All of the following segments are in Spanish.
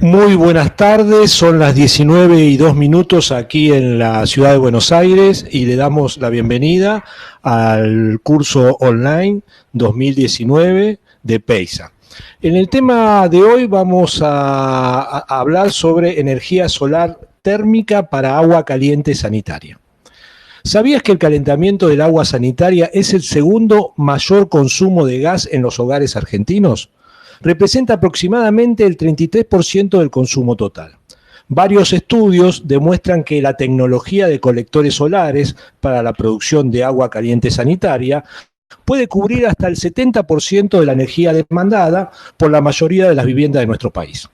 Muy buenas tardes, son las 19:02 aquí en la ciudad de Buenos Aires y le damos la bienvenida al curso online 2019 de PEISA. En el tema de hoy vamos a hablar sobre energía solar térmica para agua caliente sanitaria. ¿Sabías que el calentamiento del agua sanitaria es el segundo mayor consumo de gas en los hogares argentinos? Representa aproximadamente el 33% del consumo total. Varios estudios demuestran que la tecnología de colectores solares para la producción de agua caliente sanitaria puede cubrir hasta el 70% de la energía demandada por la mayoría de las viviendas de nuestro país.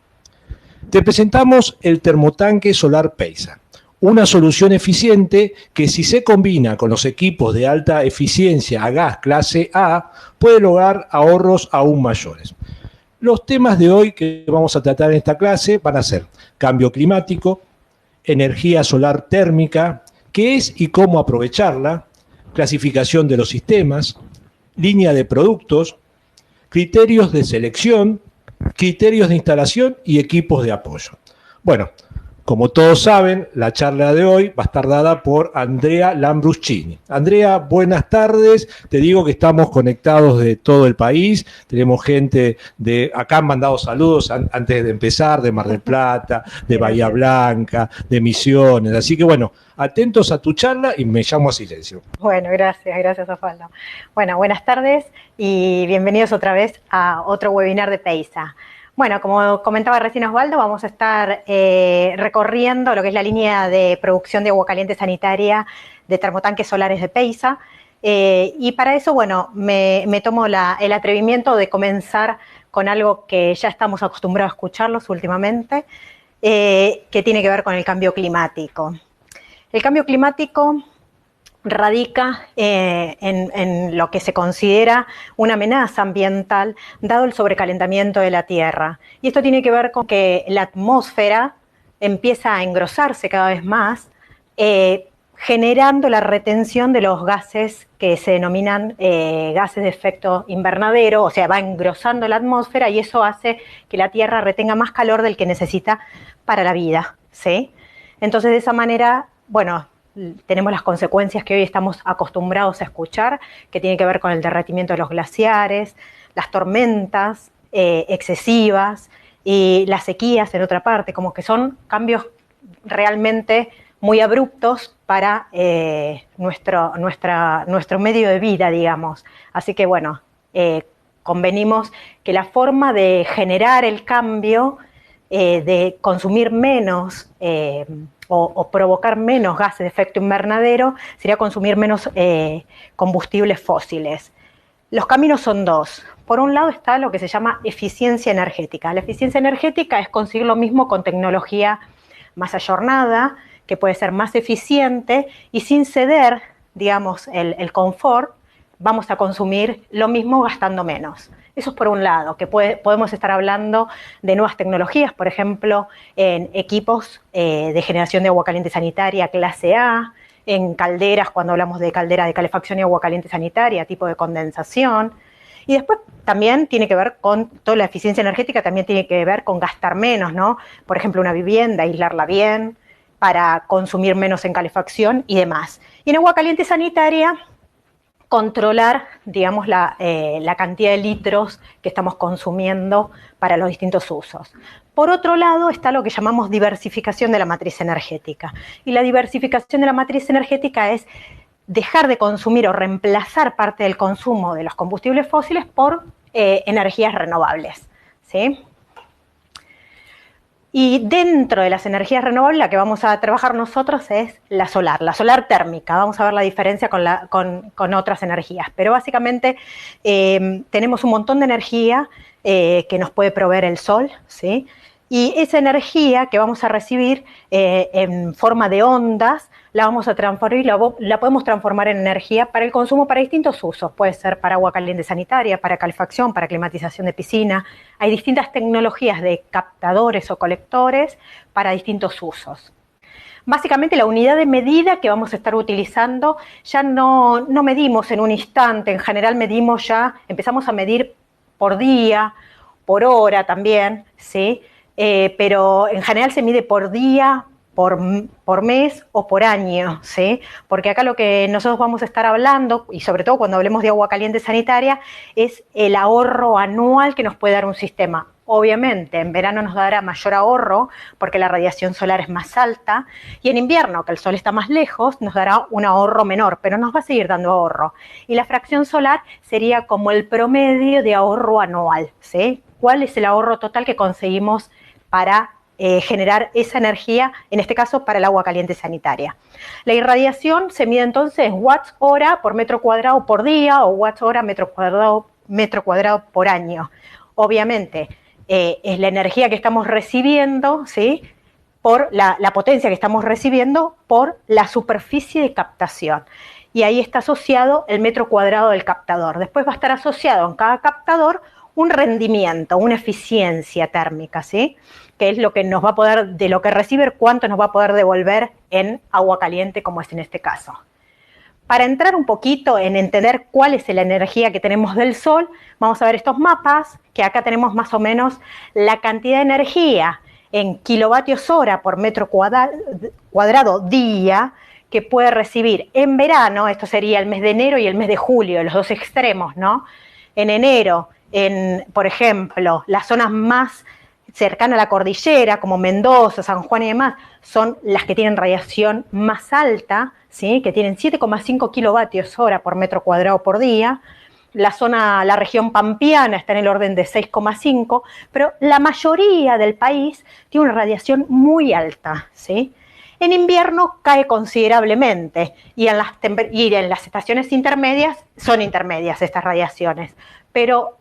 Te presentamos el termotanque solar PEISA, una solución eficiente que, si se combina con los equipos de alta eficiencia a gas clase A, puede lograr ahorros aún mayores. Los temas de hoy que vamos a tratar en esta clase van a ser cambio climático, energía solar térmica, qué es y cómo aprovecharla, clasificación de los sistemas, línea de productos, criterios de selección, criterios de instalación y equipos de apoyo. Bueno, como todos saben, la charla de hoy va a estar dada por Andrea Lambruschini. Andrea, buenas tardes. Te digo que estamos conectados de todo el país. Tenemos gente de acá, han mandado saludos antes de empezar, de Mar del Plata, de Bahía Blanca, de Misiones. Así que bueno, atentos a tu charla y me llamo a silencio. Bueno, gracias Osvaldo. Bueno, buenas tardes y bienvenidos otra vez a otro webinar de PEISA. Bueno, como comentaba recién Osvaldo, vamos a estar recorriendo lo que es la línea de producción de agua caliente sanitaria de termotanques solares de PEISA. Y para eso, bueno, me tomo el atrevimiento de comenzar con algo que ya estamos acostumbrados a escucharlos últimamente, que tiene que ver con el cambio climático. El cambio climático radica en lo que se considera una amenaza ambiental dado el sobrecalentamiento de la Tierra. Y esto tiene que ver con que la atmósfera empieza a engrosarse cada vez más, generando la retención de los gases que se denominan gases de efecto invernadero, o sea, va engrosando la atmósfera y eso hace que la Tierra retenga más calor del que necesita para la vida, ¿sí? Entonces, de esa manera, bueno, tenemos las consecuencias que hoy estamos acostumbrados a escuchar, que tiene que ver con el derretimiento de los glaciares, las tormentas excesivas y las sequías en otra parte, como que son cambios realmente muy abruptos para nuestro medio de vida, digamos. Así que bueno, convenimos que la forma de generar el cambio, de consumir menos o provocar menos gases de efecto invernadero sería consumir menos combustibles fósiles. Los caminos son dos. Por un lado está lo que se llama eficiencia energética. La eficiencia energética es conseguir lo mismo con tecnología más ayornada, que puede ser más eficiente y sin ceder, digamos, el confort, vamos a consumir lo mismo gastando menos. Eso es por un lado, que podemos estar hablando de nuevas tecnologías, por ejemplo, en equipos de generación de agua caliente sanitaria clase A, en calderas, cuando hablamos de caldera de calefacción y agua caliente sanitaria, tipo de condensación. Y después también tiene que ver con toda la eficiencia energética, también tiene que ver con gastar menos, ¿no? Por ejemplo, una vivienda, aislarla bien, para consumir menos en calefacción y demás. Y en agua caliente sanitaria, controlar, digamos, la cantidad de litros que estamos consumiendo para los distintos usos. Por otro lado está lo que llamamos diversificación de la matriz energética. Y la diversificación de la matriz energética es dejar de consumir o reemplazar parte del consumo de los combustibles fósiles por energías renovables, ¿sí? Y dentro de las energías renovables, la que vamos a trabajar nosotros es la solar térmica. Vamos a ver la diferencia con otras energías. Pero básicamente tenemos un montón de energía que nos puede proveer el sol, ¿sí? Y esa energía que vamos a recibir en forma de ondas, la vamos a transformar y la podemos transformar en energía para el consumo para distintos usos. Puede ser para agua caliente sanitaria, para calefacción, para climatización de piscina. Hay distintas tecnologías de captadores o colectores para distintos usos. Básicamente la unidad de medida que vamos a estar utilizando ya no medimos en un instante, en general empezamos a medir por día, por hora también, ¿sí? pero en general se mide por día, por mes o por año, ¿sí? Porque acá lo que nosotros vamos a estar hablando, y sobre todo cuando hablemos de agua caliente sanitaria, es el ahorro anual que nos puede dar un sistema. Obviamente, en verano nos dará mayor ahorro porque la radiación solar es más alta, y en invierno, que el sol está más lejos, nos dará un ahorro menor, pero nos va a seguir dando ahorro. Y la fracción solar sería como el promedio de ahorro anual, ¿sí? ¿Cuál es el ahorro total que conseguimos para generar esa energía, en este caso para el agua caliente sanitaria? La irradiación se mide entonces en watts hora por metro cuadrado por día o watts hora metro cuadrado por año. Obviamente, es la energía que estamos recibiendo, ¿sí? Por la potencia que estamos recibiendo por la superficie de captación. Y ahí está asociado el metro cuadrado del captador. Después va a estar asociado en cada captador un rendimiento, una eficiencia térmica, ¿sí? Que es lo que nos va a poder, de lo que recibe, cuánto nos va a poder devolver en agua caliente, como es en este caso. Para entrar un poquito en entender cuál es la energía que tenemos del sol, vamos a ver estos mapas, que acá tenemos más o menos la cantidad de energía en kilovatios hora por metro cuadrado día que puede recibir en verano. Esto sería el mes de enero y el mes de julio, los dos extremos, ¿no? En enero, por ejemplo, las zonas más cercanas a la cordillera, como Mendoza, San Juan y demás, son las que tienen radiación más alta, ¿sí? Que tienen 7,5 kilovatios hora por metro cuadrado por día. La región pampeana está en el orden de 6,5, pero la mayoría del país tiene una radiación muy alta, ¿sí? En invierno cae considerablemente y en las estaciones intermedias son intermedias estas radiaciones. Pero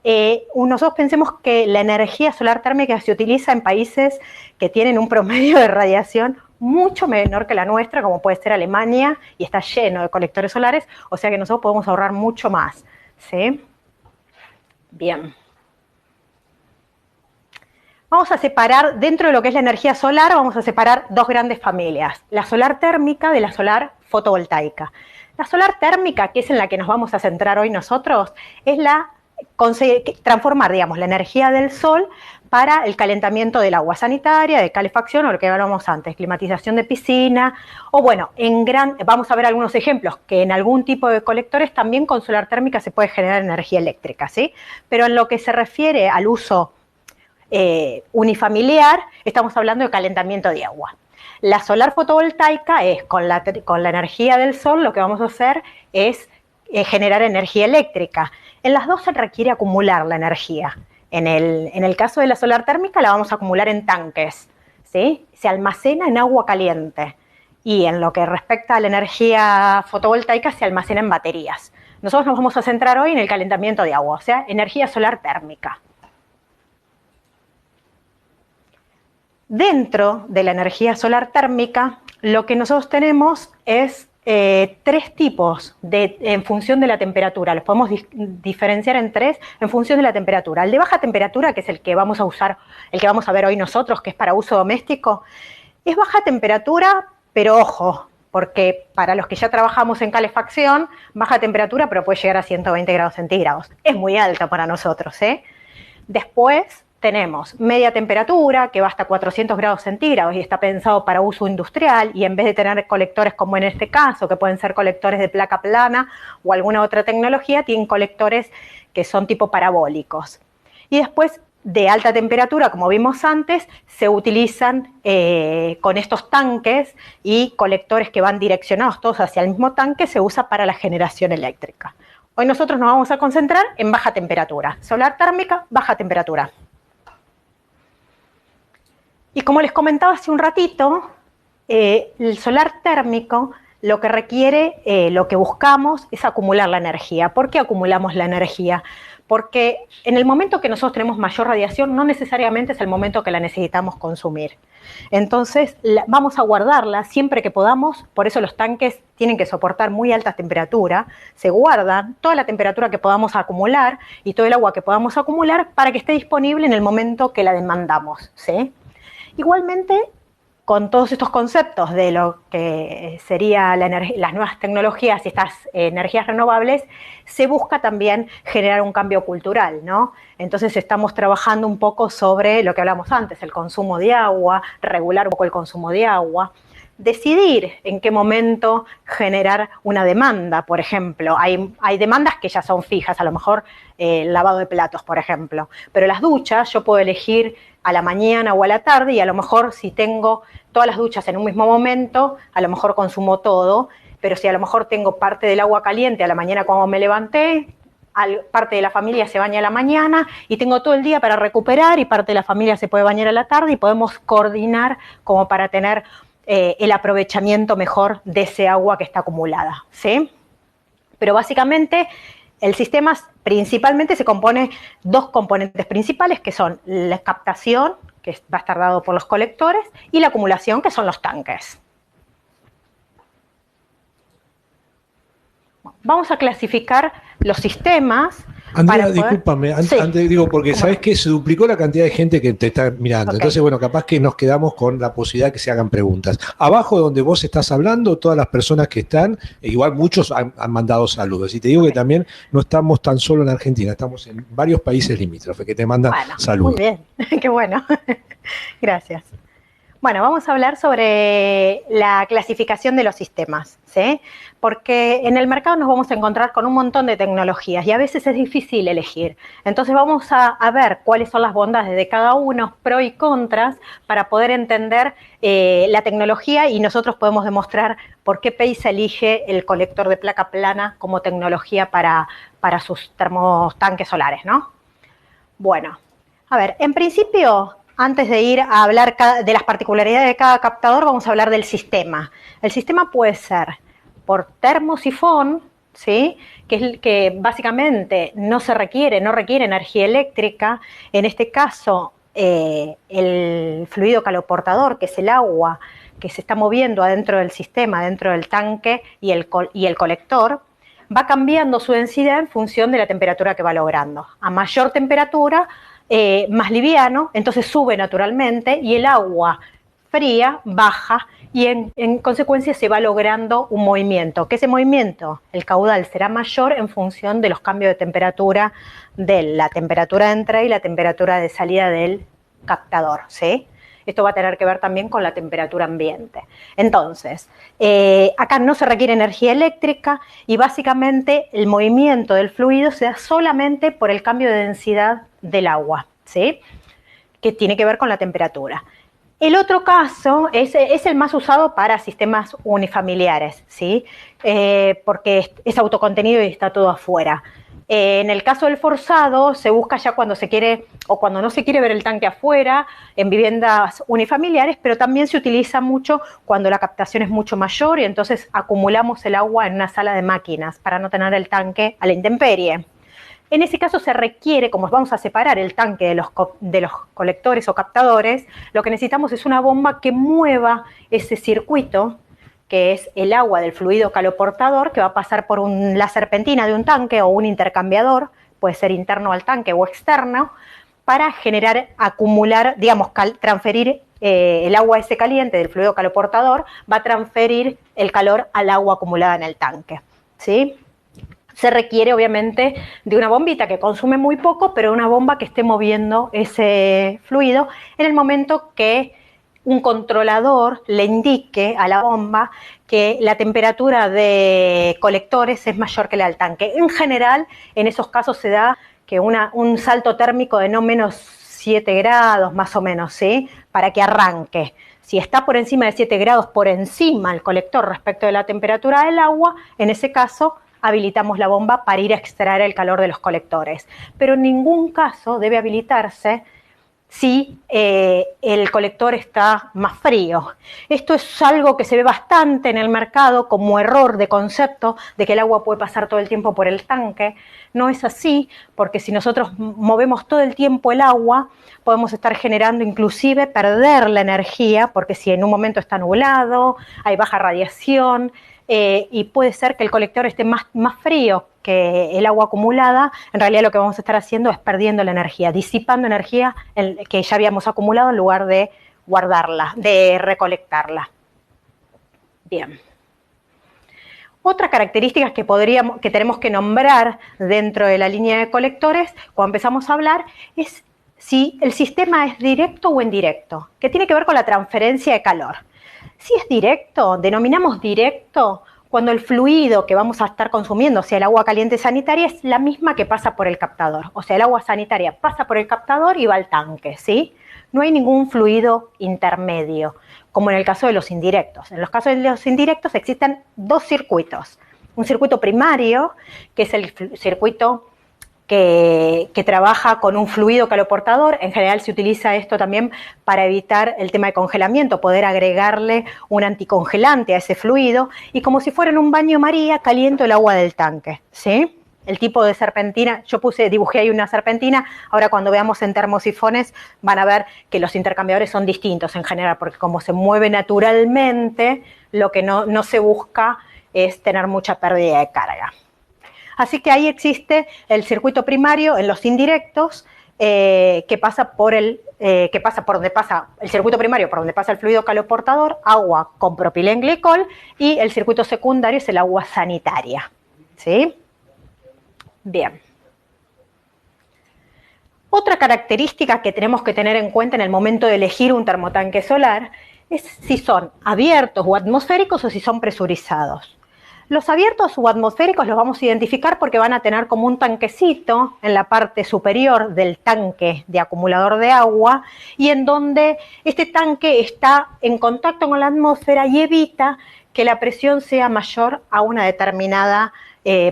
nosotros pensemos que la energía solar térmica se utiliza en países que tienen un promedio de radiación mucho menor que la nuestra, como puede ser Alemania, y está lleno de colectores solares, o sea que nosotros podemos ahorrar mucho más, ¿sí? Bien. Vamos a separar, dentro de lo que es la energía solar, vamos a separar dos grandes familias, la solar térmica de la solar fotovoltaica. La solar térmica, que es en la que nos vamos a centrar hoy nosotros, es transformar, digamos, la energía del sol para el calentamiento del agua sanitaria, de calefacción o lo que hablábamos antes, climatización de piscina, o bueno, vamos a ver algunos ejemplos, que en algún tipo de colectores también con solar térmica se puede generar energía eléctrica, ¿sí? Pero en lo que se refiere al uso unifamiliar, estamos hablando de calentamiento de agua. La solar fotovoltaica es con la energía del sol, lo que vamos a hacer es generar energía eléctrica. En las dos se requiere acumular la energía. En el caso de la solar térmica la vamos a acumular en tanques, ¿sí? Se almacena en agua caliente. Y en lo que respecta a la energía fotovoltaica se almacena en baterías. Nosotros nos vamos a centrar hoy en el calentamiento de agua, o sea, energía solar térmica. Dentro de la energía solar térmica, lo que nosotros tenemos es tres tipos en función de la temperatura. Los podemos diferenciar en tres en función de la temperatura. El de baja temperatura, que es el que vamos a usar, el que vamos a ver hoy nosotros, que es para uso doméstico, es baja temperatura, pero ojo, porque para los que ya trabajamos en calefacción, baja temperatura, pero puede llegar a 120 grados centígrados. Es muy alta para nosotros, ¿eh? Después tenemos media temperatura, que va hasta 400 grados centígrados y está pensado para uso industrial, y en vez de tener colectores como en este caso, que pueden ser colectores de placa plana o alguna otra tecnología, tienen colectores que son tipo parabólicos. Y después, de alta temperatura, como vimos antes, se utilizan con estos tanques y colectores que van direccionados todos hacia el mismo tanque, se usa para la generación eléctrica. Hoy nosotros nos vamos a concentrar en baja temperatura. Solar térmica, baja temperatura. Y como les comentaba hace un ratito, el solar térmico lo que requiere, lo que buscamos es acumular la energía. ¿Por qué acumulamos la energía? Porque en el momento que nosotros tenemos mayor radiación, no necesariamente es el momento que la necesitamos consumir. Entonces, vamos a guardarla siempre que podamos, por eso los tanques tienen que soportar muy altas temperaturas, se guardan toda la temperatura que podamos acumular y todo el agua que podamos acumular para que esté disponible en el momento que la demandamos, ¿sí? Igualmente, con todos estos conceptos de lo que serían las nuevas tecnologías y estas energías renovables, se busca también generar un cambio cultural, ¿no? Entonces estamos trabajando un poco sobre lo que hablamos antes, el consumo de agua, regular un poco el consumo de agua, decidir en qué momento generar una demanda, por ejemplo. Hay demandas que ya son fijas, a lo mejor el lavado de platos, por ejemplo, pero las duchas yo puedo elegir a la mañana o a la tarde y a lo mejor si tengo todas las duchas en un mismo momento, a lo mejor consumo todo, pero si a lo mejor tengo parte del agua caliente a la mañana cuando me levanté, parte de la familia se baña a la mañana y tengo todo el día para recuperar y parte de la familia se puede bañar a la tarde y podemos coordinar como para tener el aprovechamiento mejor de ese agua que está acumulada, ¿sí? Pero básicamente el sistema principalmente se compone dos componentes principales, que son la captación, que va a estar dado por los colectores, y la acumulación, que son los tanques. Vamos a clasificar los sistemas. Andrea, discúlpame, antes digo, porque sabes que se duplicó la cantidad de gente que te está mirando. Okay. Entonces, bueno, capaz que nos quedamos con la posibilidad de que se hagan preguntas. Abajo donde vos estás hablando, todas las personas que están, igual muchos han mandado saludos. Y te digo que también no estamos tan solo en Argentina, estamos en varios países limítrofes que te mandan saludos. Muy bien, qué bueno. Gracias. Bueno, vamos a hablar sobre la clasificación de los sistemas, ¿sí? Porque en el mercado nos vamos a encontrar con un montón de tecnologías y a veces es difícil elegir. Entonces vamos a ver cuáles son las bondades de cada uno, pros y contras, para poder entender la tecnología y nosotros podemos demostrar por qué PEISA elige el colector de placa plana como tecnología para sus termotanques solares, ¿no? Bueno, a ver, en principio, antes de ir a hablar de las particularidades de cada captador, vamos a hablar del sistema. El sistema puede ser por termosifón, ¿sí? Que básicamente no requiere energía eléctrica. En este caso, el fluido caloportador, que es el agua que se está moviendo adentro del sistema, dentro del tanque y el colector, va cambiando su densidad en función de la temperatura que va logrando. A mayor temperatura, más liviano, entonces sube naturalmente y el agua fría baja y en consecuencia se va logrando un movimiento. ¿Qué ese movimiento? El caudal será mayor en función de los cambios de temperatura, de la temperatura de entrada y la temperatura de salida del captador, ¿sí? Esto va a tener que ver también con la temperatura ambiente. Entonces, acá no se requiere energía eléctrica y básicamente el movimiento del fluido se da solamente por el cambio de densidad del agua, ¿sí? Que tiene que ver con la temperatura. El otro caso es el más usado para sistemas unifamiliares, ¿sí? Porque es autocontenido y está todo afuera. En el caso del forzado se busca ya cuando se quiere o cuando no se quiere ver el tanque afuera, en viviendas unifamiliares, pero también se utiliza mucho cuando la captación es mucho mayor y entonces acumulamos el agua en una sala de máquinas para no tener el tanque a la intemperie. En ese caso se requiere, como vamos a separar el tanque de los colectores o captadores, lo que necesitamos es una bomba que mueva ese circuito, que es el agua del fluido caloportador, que va a pasar por la serpentina de un tanque o un intercambiador, puede ser interno al tanque o externo, para acumular, digamos, transferir el agua ese caliente del fluido caloportador, va a transferir el calor al agua acumulada en el tanque, ¿sí? Se requiere, obviamente, de una bombita que consume muy poco, pero una bomba que esté moviendo ese fluido en el momento que un controlador le indique a la bomba que la temperatura de colectores es mayor que la del tanque. En general, en esos casos se da que un salto térmico de no menos 7 grados, más o menos, ¿sí? Para que arranque. Si está por encima de 7 grados por encima el colector respecto de la temperatura del agua, en ese caso habilitamos la bomba para ir a extraer el calor de los colectores. Pero en ningún caso debe habilitarse si el colector está más frío. Esto es algo que se ve bastante en el mercado como error de concepto de que el agua puede pasar todo el tiempo por el tanque. No es así, porque si nosotros movemos todo el tiempo el agua, podemos estar generando inclusive perder la energía, porque si en un momento está nublado, hay baja radiación, y puede ser que el colector esté más frío que el agua acumulada, en realidad lo que vamos a estar haciendo es perdiendo la energía, disipando energía que ya habíamos acumulado en lugar de guardarla, de recolectarla. Bien. Otra característica que tenemos que nombrar dentro de la línea de colectores, cuando empezamos a hablar, es si el sistema es directo o indirecto, que tiene que ver con la transferencia de calor. Si es directo, denominamos directo cuando el fluido que vamos a estar consumiendo, o sea, el agua caliente sanitaria, es la misma que pasa por el captador. O sea, el agua sanitaria pasa por el captador y va al tanque, ¿sí? No hay ningún fluido intermedio, como en el caso de los indirectos. En los casos de los indirectos existen dos circuitos. Un circuito primario, que es el circuito que trabaja con un fluido caloportador. En general se utiliza esto también para evitar el tema de congelamiento, poder agregarle un anticongelante a ese fluido y como si fuera en un baño María, caliento el agua del tanque, ¿sí? El tipo de serpentina, yo dibujé ahí una serpentina, ahora cuando veamos en termosifones van a ver que los intercambiadores son distintos en general, porque como se mueve naturalmente, lo que no se busca es tener mucha pérdida de carga. Así que ahí existe el circuito primario en los indirectos que pasa por donde pasa el circuito primario, por donde pasa el fluido caloportador, agua con propilenglicol, y el circuito secundario es el agua sanitaria, ¿sí? Bien. Otra característica que tenemos que tener en cuenta en el momento de elegir un termotanque solar es si son abiertos o atmosféricos o si son presurizados. Los abiertos o atmosféricos los vamos a identificar porque van a tener como un tanquecito en la parte superior del tanque de acumulador de agua y en donde este tanque está en contacto con la atmósfera y evita que la presión sea mayor a una determinada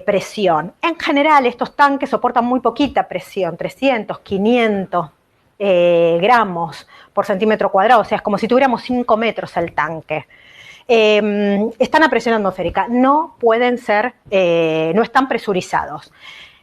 presión. En general estos tanques soportan muy poquita presión, 300, 500 gramos por centímetro cuadrado, o sea, es como si tuviéramos 5 metros el tanque. Están a presión atmosférica, no están presurizados.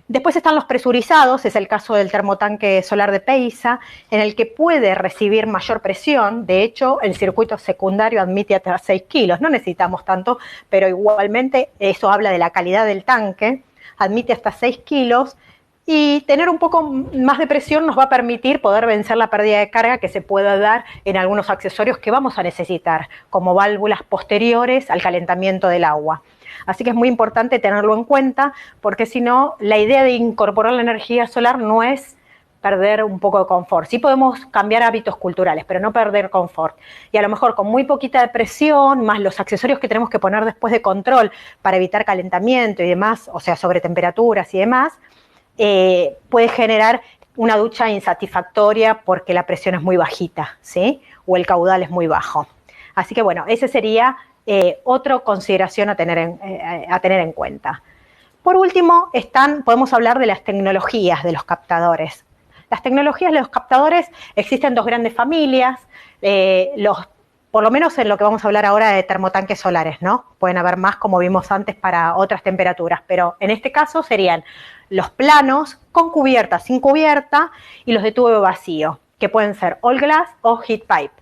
Después están los presurizados, es el caso del termotanque solar de Peiza, en el que puede recibir mayor presión. De hecho, el circuito secundario admite hasta 6 kilos, no necesitamos tanto, pero igualmente eso habla de la calidad del tanque, admite hasta 6 kilos, y tener un poco más de presión nos va a permitir poder vencer la pérdida de carga que se pueda dar en algunos accesorios que vamos a necesitar, como válvulas posteriores al calentamiento del agua. Así que es muy importante tenerlo en cuenta, porque si no, la idea de incorporar la energía solar no es perder un poco de confort. Sí podemos cambiar hábitos culturales, pero no perder confort. Y a lo mejor con muy poquita de presión, más los accesorios que tenemos que poner después de control para evitar calentamiento y demás, o sea, sobre temperaturas y demás, puede generar una ducha insatisfactoria porque la presión es muy bajita, ¿sí? O el caudal es muy bajo. Así que bueno, ese sería otra consideración a tener en cuenta. Por último, podemos hablar de las tecnologías de los captadores. Las tecnologías de los captadores existen dos grandes familias, por lo menos en lo que vamos a hablar ahora de termotanques solares, ¿no? Pueden haber más, como vimos antes, para otras temperaturas, pero en este caso serían los planos con cubierta, sin cubierta, y los de tubo vacío, que pueden ser all glass o heat pipe.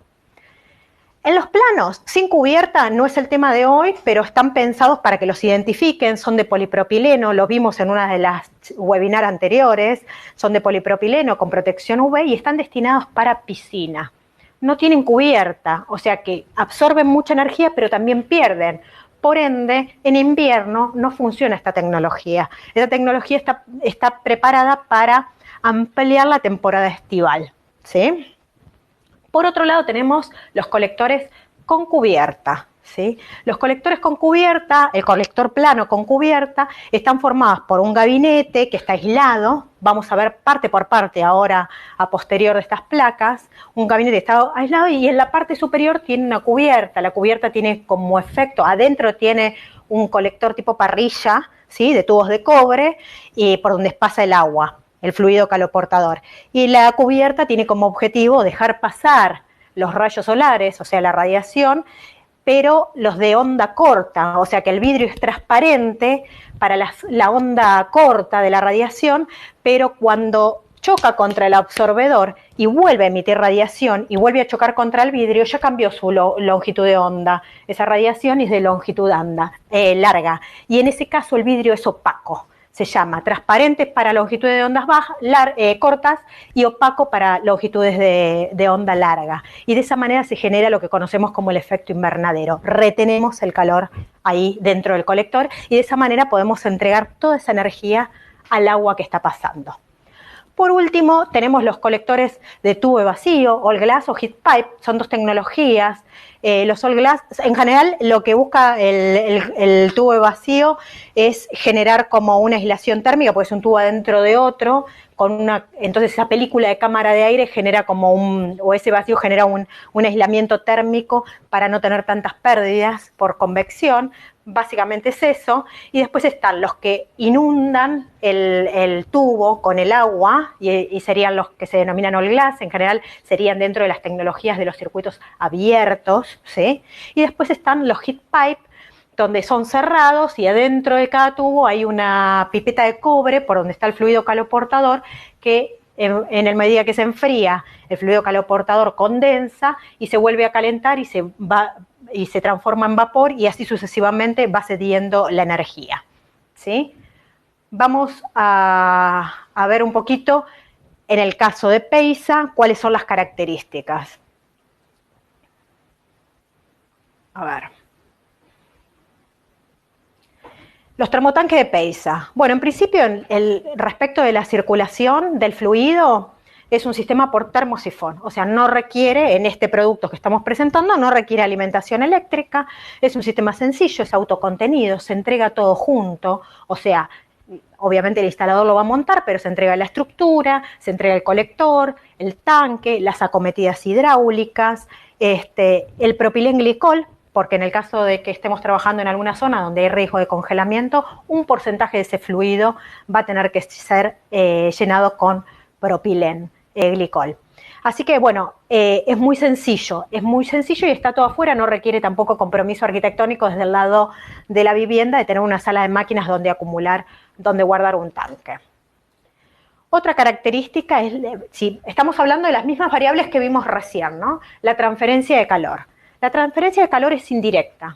En los planos sin cubierta no es el tema de hoy, pero están pensados para que los identifiquen, son de polipropileno, lo vimos en una de las webinars anteriores, son de polipropileno con protección UV y están destinados para piscina. No tienen cubierta, o sea que absorben mucha energía, pero también pierden. Por ende, en invierno no funciona esta tecnología. Esta tecnología está preparada para ampliar la temporada estival, ¿sí? Por otro lado, tenemos los colectores con cubierta, ¿sí? Los colectores con cubierta, el colector plano con cubierta, están formados por un gabinete que está aislado. Vamos a ver parte por parte ahora a posterior de estas placas. Un gabinete está aislado y en la parte superior tiene una cubierta. La cubierta tiene como efecto, adentro tiene un colector tipo parrilla, ¿sí? De tubos de cobre y por donde pasa el agua, el fluido caloportador. Y la cubierta tiene como objetivo dejar pasar los rayos solares, o sea, la radiación, pero los de onda corta, o sea que el vidrio es transparente para la onda corta de la radiación, pero cuando choca contra el absorbedor y vuelve a emitir radiación y vuelve a chocar contra el vidrio, ya cambió su longitud de onda. Esa radiación es de longitud larga, y en ese caso el vidrio es opaco, se llama transparente para longitudes de ondas bajas, cortas y opaco para longitudes de onda larga. Y de esa manera se genera lo que conocemos como el efecto invernadero. Retenemos el calor ahí dentro del colector y de esa manera podemos entregar toda esa energía al agua que está pasando. Por último, tenemos los colectores de tubo de vacío, all glass o heat pipe, son dos tecnologías. Los all glass, en general, lo que busca el tubo de vacío es generar como una aislación térmica, porque es un tubo adentro de otro, entonces esa película de cámara de aire genera o ese vacío genera un aislamiento térmico para no tener tantas pérdidas por convección. Básicamente es eso, y después están los que inundan el tubo con el agua, y serían los que se denominan all glass, en general serían dentro de las tecnologías de los circuitos abiertos, ¿sí? Y después están los heat pipe, donde son cerrados y adentro de cada tubo hay una pipeta de cobre por donde está el fluido caloportador que en la medida que se enfría, el fluido caloportador condensa y se vuelve a calentar y se transforma en vapor y así sucesivamente va cediendo la energía, ¿sí? Vamos a ver un poquito en el caso de PEISA cuáles son las características. A ver. Los termotanques de PEISA. Bueno, en principio, respecto de la circulación del fluido, es un sistema por termosifón, o sea, no requiere, en este producto que estamos presentando, no requiere alimentación eléctrica, es un sistema sencillo, es autocontenido, se entrega todo junto, o sea, obviamente el instalador lo va a montar, pero se entrega la estructura, se entrega el colector, el tanque, las acometidas hidráulicas, el propilenglicol, porque en el caso de que estemos trabajando en alguna zona donde hay riesgo de congelamiento, un porcentaje de ese fluido va a tener que ser llenado con propilenglicol. Así que, bueno, es muy sencillo y está todo afuera, no requiere tampoco compromiso arquitectónico desde el lado de la vivienda de tener una sala de máquinas donde guardar un tanque. Otra característica es, si estamos hablando de las mismas variables que vimos recién, ¿no? La transferencia de calor. La transferencia de calor es indirecta,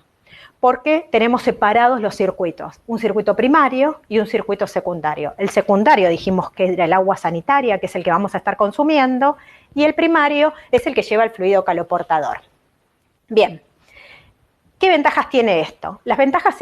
porque tenemos separados los circuitos, un circuito primario y un circuito secundario. El secundario dijimos que era el agua sanitaria, que es el que vamos a estar consumiendo, y el primario es el que lleva el fluido caloportador. Bien, ¿qué ventajas tiene esto? Las ventajas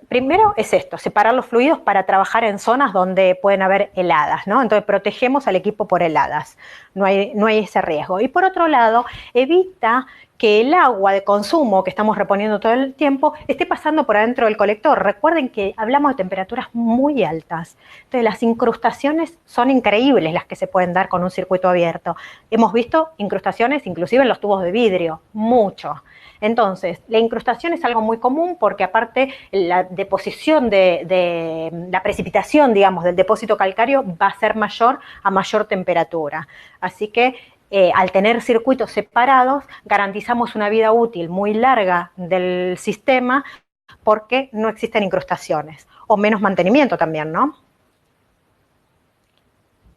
primero es esto, separar los fluidos para trabajar en zonas donde pueden haber heladas, ¿no? Entonces protegemos al equipo por heladas, no hay ese riesgo. Y por otro lado, evita que el agua de consumo que estamos reponiendo todo el tiempo esté pasando por adentro del colector. Recuerden que hablamos de temperaturas muy altas. Entonces las incrustaciones son increíbles las que se pueden dar con un circuito abierto. Hemos visto incrustaciones inclusive en los tubos de vidrio, mucho. Entonces, la incrustación es algo muy común porque aparte la deposición la precipitación, digamos, del depósito calcáreo va a ser mayor a mayor temperatura. Así que al tener circuitos separados, garantizamos una vida útil muy larga del sistema porque no existen incrustaciones o menos mantenimiento también, ¿no?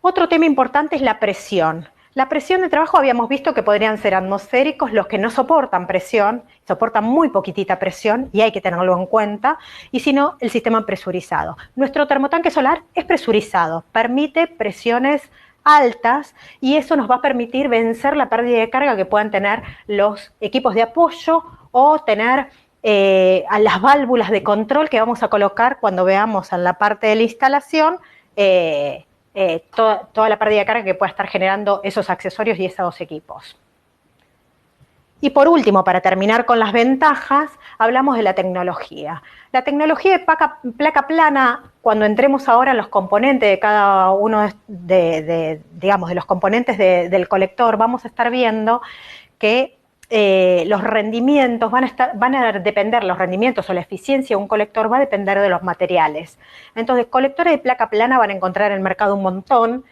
Otro tema importante es la presión. La presión de trabajo habíamos visto que podrían ser atmosféricos los que no soportan presión, soportan muy poquitita presión y hay que tenerlo en cuenta, y si no, el sistema presurizado. Nuestro termotanque solar es presurizado, permite presiones altas y eso nos va a permitir vencer la pérdida de carga que puedan tener los equipos de apoyo o tener a las válvulas de control que vamos a colocar cuando veamos en la parte de la instalación toda la pérdida de carga que pueda estar generando esos accesorios y esos equipos. Y por último, para terminar con las ventajas, hablamos de la tecnología. La tecnología de placa plana, cuando entremos ahora en los componentes de cada uno de los componentes del colector, vamos a estar viendo que los rendimientos van a depender, los rendimientos o la eficiencia de un colector va a depender de los materiales. Entonces, colectores de placa plana van a encontrar en el mercado un montón,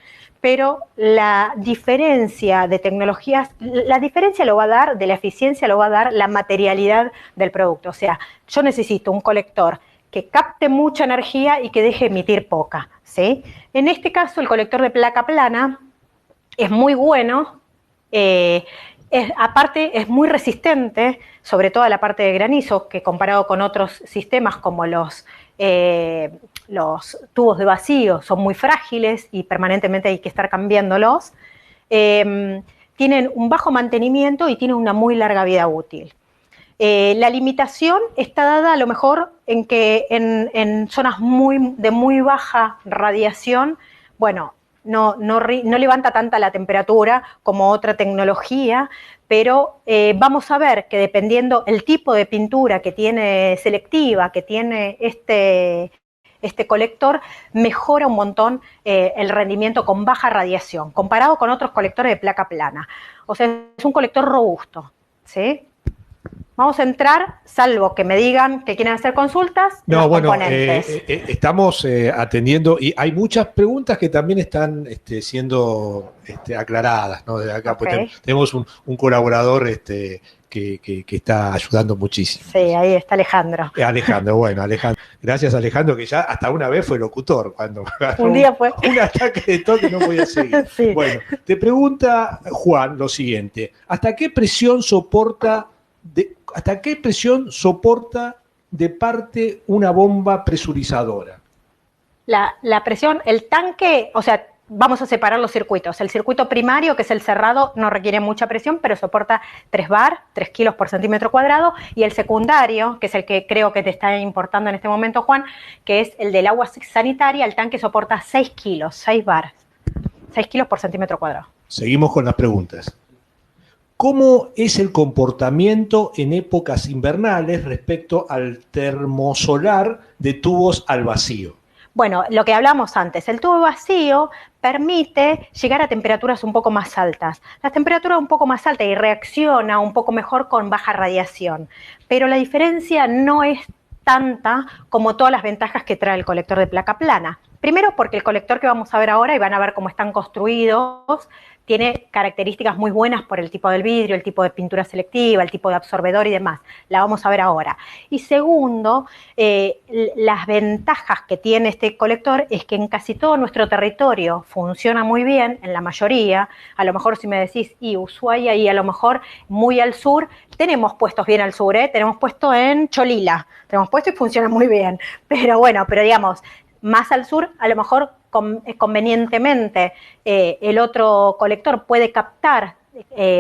pero la diferencia de tecnologías, la diferencia lo va a dar, de la eficiencia lo va a dar la materialidad del producto. O sea, yo necesito un colector que capte mucha energía y que deje emitir poca, ¿sí? En este caso, el colector de placa plana es muy bueno, aparte es muy resistente, sobre todo a la parte de granizo, que comparado con otros sistemas como los los tubos de vacío son muy frágiles y permanentemente hay que estar cambiándolos. Tienen un bajo mantenimiento y tienen una muy larga vida útil. La limitación está dada a lo mejor en que en zonas de muy baja radiación, bueno, no levanta tanta la temperatura como otra tecnología, pero vamos a ver que dependiendo el tipo de pintura que tiene selectiva, que tiene este colector, mejora un montón el rendimiento con baja radiación, comparado con otros colectores de placa plana. O sea, es un colector robusto, ¿sí? Vamos a entrar, salvo que me digan que quieren hacer consultas, no, los bueno, componentes. estamos atendiendo y hay muchas preguntas que también están siendo aclaradas, ¿no? Desde acá, Okay. pues tenemos un colaborador que está ayudando muchísimo. Sí, ahí está Alejandro. Alejandro, bueno, Alejandro. Gracias, Alejandro, que ya hasta una vez fue locutor cuando un día fue un ataque de tos que no podía seguir. Sí. Bueno, te pregunta Juan lo siguiente: ¿hasta qué presión soporta de parte una bomba presurizadora? La presión, el tanque, o sea, vamos a separar los circuitos. El circuito primario, que es el cerrado, no requiere mucha presión, pero soporta 3 bar, 3 kilos por centímetro cuadrado, y el secundario, que es el que creo que te está importando en este momento, Juan, que es el del agua sanitaria, el tanque soporta 6 kilos, 6 bar, 6 kilos por centímetro cuadrado. Seguimos con las preguntas. ¿Cómo es el comportamiento en épocas invernales respecto al termosolar de tubos al vacío? Bueno, lo que hablamos antes, el tubo vacío permite llegar a temperaturas un poco más altas. La temperatura un poco más alta y reacciona un poco mejor con baja radiación, pero la diferencia no es tanta como todas las ventajas que trae el colector de placa plana. Primero porque el colector que vamos a ver ahora, y van a ver cómo están construidos, tiene características muy buenas por el tipo del vidrio, el tipo de pintura selectiva, el tipo de absorbedor y demás. La vamos a ver ahora. Y segundo, las ventajas que tiene este colector es que en casi todo nuestro territorio funciona muy bien, en la mayoría. A lo mejor si me decís, y Ushuaia, y a lo mejor muy al sur, tenemos puestos bien al sur, tenemos puesto en Cholila, tenemos puesto y funciona muy bien. Pero bueno, digamos, más al sur, a lo mejor convenientemente el otro colector puede captar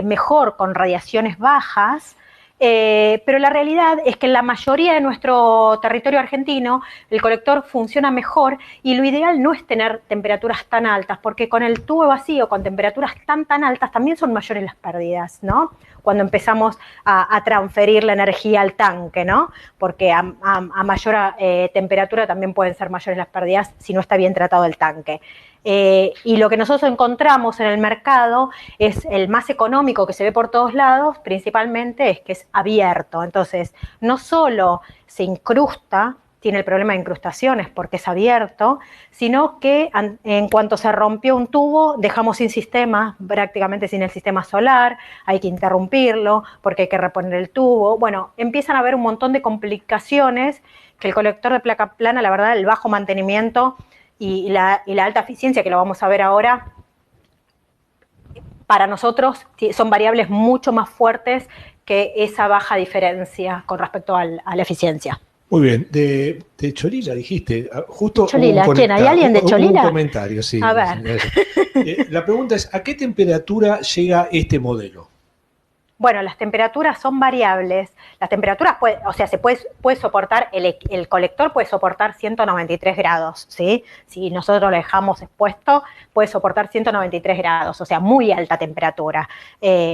mejor con radiaciones bajas, pero la realidad es que en la mayoría de nuestro territorio argentino el colector funciona mejor y lo ideal no es tener temperaturas tan altas, porque con el tubo vacío, con temperaturas tan altas, también son mayores las pérdidas, ¿no? Cuando empezamos a transferir la energía al tanque, ¿no? Porque a mayor temperatura también pueden ser mayores las pérdidas si no está bien tratado el tanque. Y lo que nosotros encontramos en el mercado es el más económico que se ve por todos lados, principalmente es que es abierto. Entonces, no solo se incrusta, tiene el problema de incrustaciones porque es abierto, sino que en cuanto se rompió un tubo, dejamos sin sistema, prácticamente sin el sistema solar, hay que interrumpirlo porque hay que reponer el tubo. Bueno, empiezan a haber un montón de complicaciones que el colector de placa plana, la verdad, el bajo mantenimiento y la alta eficiencia, que lo vamos a ver ahora, para nosotros son variables mucho más fuertes que esa baja diferencia con respecto a la eficiencia. Muy bien, de Cholila dijiste, justo Cholila, ¿quién? ¿Hay alguien de Cholila? Un comentario, sí. A ver. La pregunta es, ¿a qué temperatura llega este modelo? Bueno, las temperaturas son variables. Las temperaturas, se puede soportar, el colector puede soportar 193 grados, ¿sí? Si nosotros lo dejamos expuesto, puede soportar 193 grados, o sea, muy alta temperatura.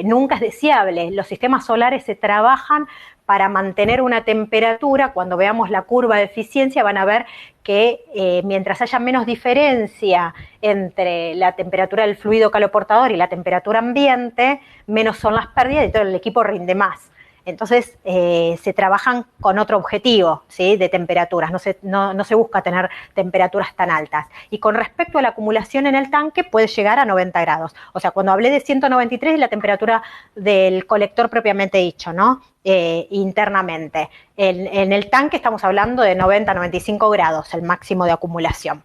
Nunca es deseable. Los sistemas solares se trabajan para mantener una temperatura. Cuando veamos la curva de eficiencia van a ver que mientras haya menos diferencia entre la temperatura del fluido caloportador y la temperatura ambiente, menos son las pérdidas y todo el equipo rinde más. Entonces se trabajan con otro objetivo, ¿sí? De temperaturas, no se busca tener temperaturas tan altas. Y con respecto a la acumulación en el tanque puede llegar a 90 grados. O sea, cuando hablé de 193 es la temperatura del colector propiamente dicho, ¿no? Internamente. En el tanque estamos hablando de 90-95 grados, el máximo de acumulación.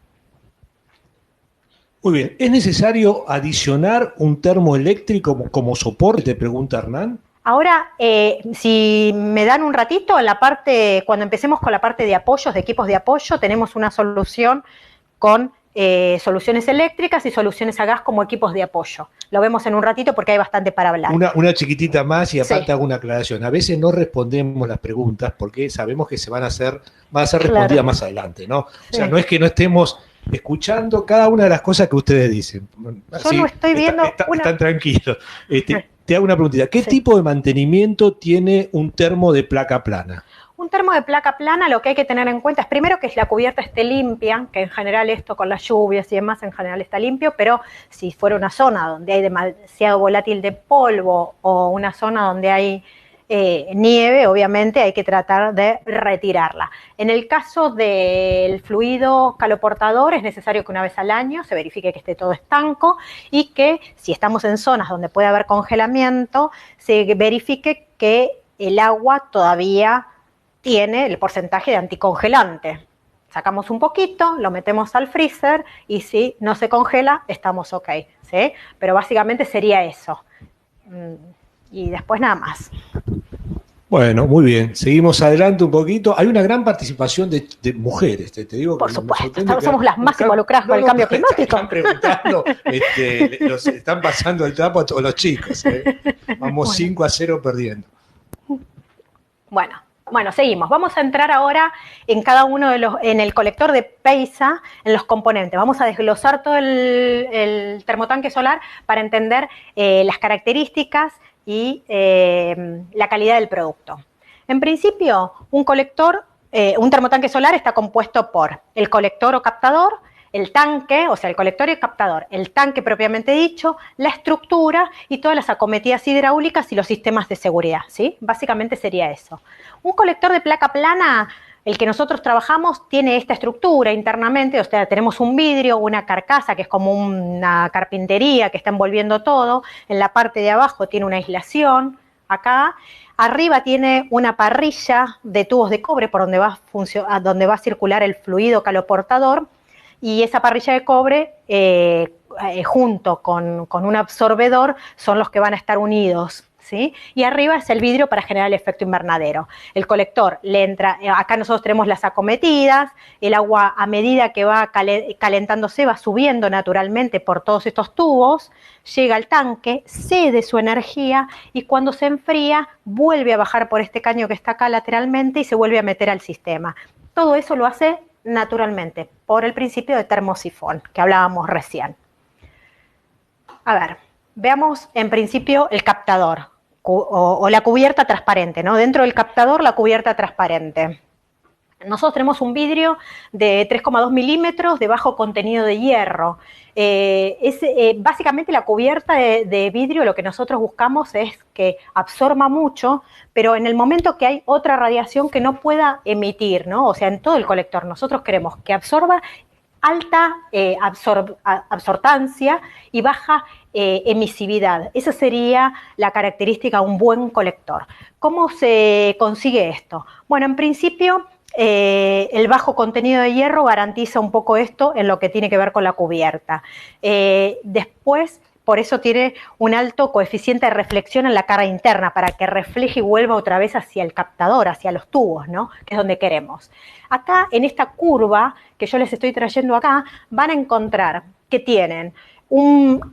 Muy bien, ¿es necesario adicionar un termoeléctrico como soporte? Te pregunta Hernán. Ahora, si me dan un ratito, cuando empecemos con la parte de apoyos, de equipos de apoyo, tenemos una solución con soluciones eléctricas y soluciones a gas como equipos de apoyo. Lo vemos en un ratito porque hay bastante para hablar. Una chiquitita más y aparte sí. hago una aclaración. A veces no respondemos las preguntas porque sabemos que van a ser respondidas Claro. más adelante, ¿no? Sí. O sea, no es que no estemos escuchando cada una de las cosas que ustedes dicen. Yo no estoy viendo están tranquilos. Te hago una preguntita. ¿Qué tipo de mantenimiento tiene un termo de placa plana? Un termo de placa plana, lo que hay que tener en cuenta es primero que la cubierta esté limpia, que en general esto con las lluvias y demás en general está limpio, pero si fuera una zona donde hay demasiado volátil de polvo o una zona donde hay nieve, obviamente hay que tratar de retirarla. En el caso del fluido caloportador es necesario que una vez al año se verifique que esté todo estanco y que si estamos en zonas donde puede haber congelamiento, se verifique que el agua todavía tiene el porcentaje de anticongelante. Sacamos un poquito, lo metemos al freezer y si no se congela, estamos ok, ¿sí? Pero básicamente sería eso. Y después nada más. Bueno, muy bien. Seguimos adelante un poquito. Hay una gran participación de mujeres, te digo. Por supuesto, somos las más involucradas con el cambio climático. Están preguntando, están pasando el trapo a todos los chicos. Vamos 5-0 perdiendo. Bueno, seguimos. Vamos a entrar ahora en cada uno en el colector de PEISA, en los componentes. Vamos a desglosar todo el termotanque solar para entender las características y la calidad del producto. En principio, un termotanque solar está compuesto por el colector o captador, el tanque, o sea, el colector y el captador, el tanque propiamente dicho, la estructura y todas las acometidas hidráulicas y los sistemas de seguridad, ¿sí? Básicamente sería eso. Un colector de placa plana, el que nosotros trabajamos, tiene esta estructura internamente, o sea, tenemos un vidrio, una carcasa que es como una carpintería que está envolviendo todo, en la parte de abajo tiene una aislación, acá, arriba tiene una parrilla de tubos de cobre por donde va a circular el fluido caloportador, y esa parrilla de cobre, junto con un absorbedor, son los que van a estar unidos, ¿sí? Y arriba es el vidrio para generar el efecto invernadero. El colector le entra, acá nosotros tenemos las acometidas, el agua a medida que va calentándose va subiendo naturalmente por todos estos tubos, llega al tanque, cede su energía y cuando se enfría vuelve a bajar por este caño que está acá lateralmente y se vuelve a meter al sistema. Todo eso lo hace naturalmente, por el principio de termosifón que hablábamos recién. A ver, veamos en principio el captador o la cubierta transparente, ¿no? Dentro del captador, la cubierta transparente. Nosotros tenemos un vidrio de 3,2 milímetros de bajo contenido de hierro. Básicamente la cubierta de vidrio, lo que nosotros buscamos es que absorba mucho, pero en el momento que hay otra radiación que no pueda emitir, ¿no? O sea, en todo el colector nosotros queremos que absorba alta absortancia y baja emisividad. Esa sería la característica de un buen colector. ¿Cómo se consigue esto? Bueno, en principio, el bajo contenido de hierro garantiza un poco esto en lo que tiene que ver con la cubierta. Después, por eso tiene un alto coeficiente de reflexión en la cara interna, para que refleje y vuelva otra vez hacia el captador, hacia los tubos, ¿no? Que es donde queremos. Acá, en esta curva que yo les estoy trayendo acá, van a encontrar que tienen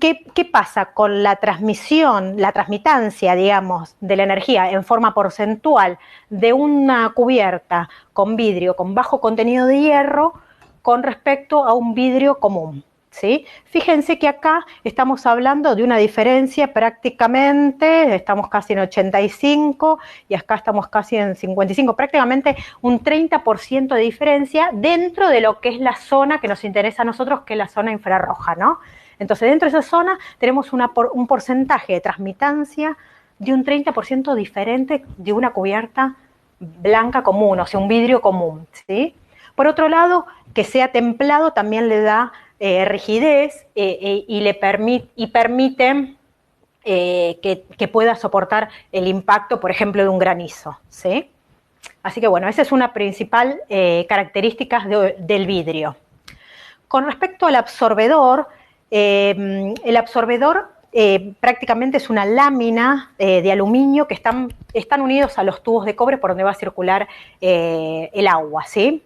¿qué pasa con la transmitancia, digamos, de la energía en forma porcentual de una cubierta con vidrio con bajo contenido de hierro con respecto a un vidrio común? ¿Sí? Fíjense que acá estamos hablando de una diferencia prácticamente, estamos casi en 85 y acá estamos casi en 55, prácticamente un 30% de diferencia dentro de lo que es la zona que nos interesa a nosotros, que es la zona infrarroja, ¿no? Entonces, dentro de esa zona tenemos un porcentaje de transmitancia de un 30% diferente de una cubierta blanca común, o sea, un vidrio común, ¿sí? Por otro lado, que sea templado también le da rigidez y permite que pueda soportar el impacto, por ejemplo, de un granizo, ¿sí? Así que bueno, esa es una principal característica del vidrio. Con respecto al absorbedor, el absorbedor prácticamente es una lámina de aluminio que están unidos a los tubos de cobre por donde va a circular el agua, ¿sí?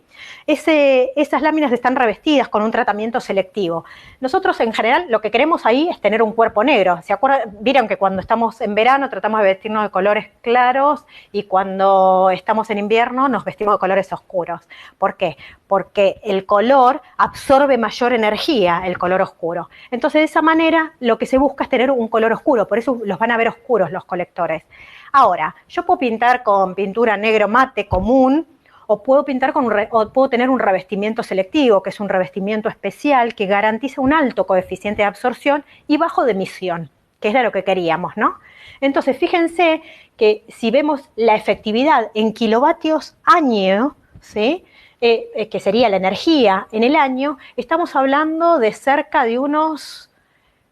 Esas láminas están revestidas con un tratamiento selectivo. Nosotros en general lo que queremos ahí es tener un cuerpo negro. ¿Se acuerdan? Vieron que cuando estamos en verano tratamos de vestirnos de colores claros y cuando estamos en invierno nos vestimos de colores oscuros. ¿Por qué? Porque el color absorbe mayor energía, el color oscuro. Entonces de esa manera lo que se busca es tener un color oscuro, por eso los van a ver oscuros los colectores. Ahora, yo puedo pintar con pintura negro mate común, o puedo tener un revestimiento selectivo, que es un revestimiento especial que garantiza un alto coeficiente de absorción y bajo de emisión, que es lo que queríamos, ¿no? Entonces, fíjense que si vemos la efectividad en kilovatios año, ¿sí? Que sería la energía en el año, estamos hablando de cerca de unos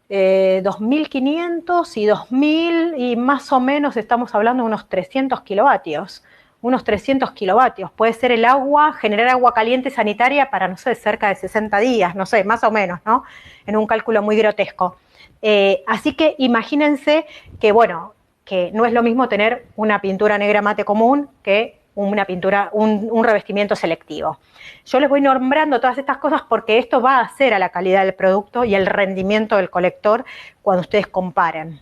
2.500 y 2.000 y más o menos estamos hablando de unos 300 kilovatios. Unos 300 kilovatios. Puede ser el agua, generar agua caliente sanitaria para, no sé, cerca de 60 días, no sé, más o menos, ¿no? En un cálculo muy grotesco. Así que imagínense que, bueno, que no es lo mismo tener una pintura negra mate común que una pintura, un revestimiento selectivo. Yo les voy nombrando todas estas cosas porque esto va a hacer a la calidad del producto y el rendimiento del colector cuando ustedes comparen.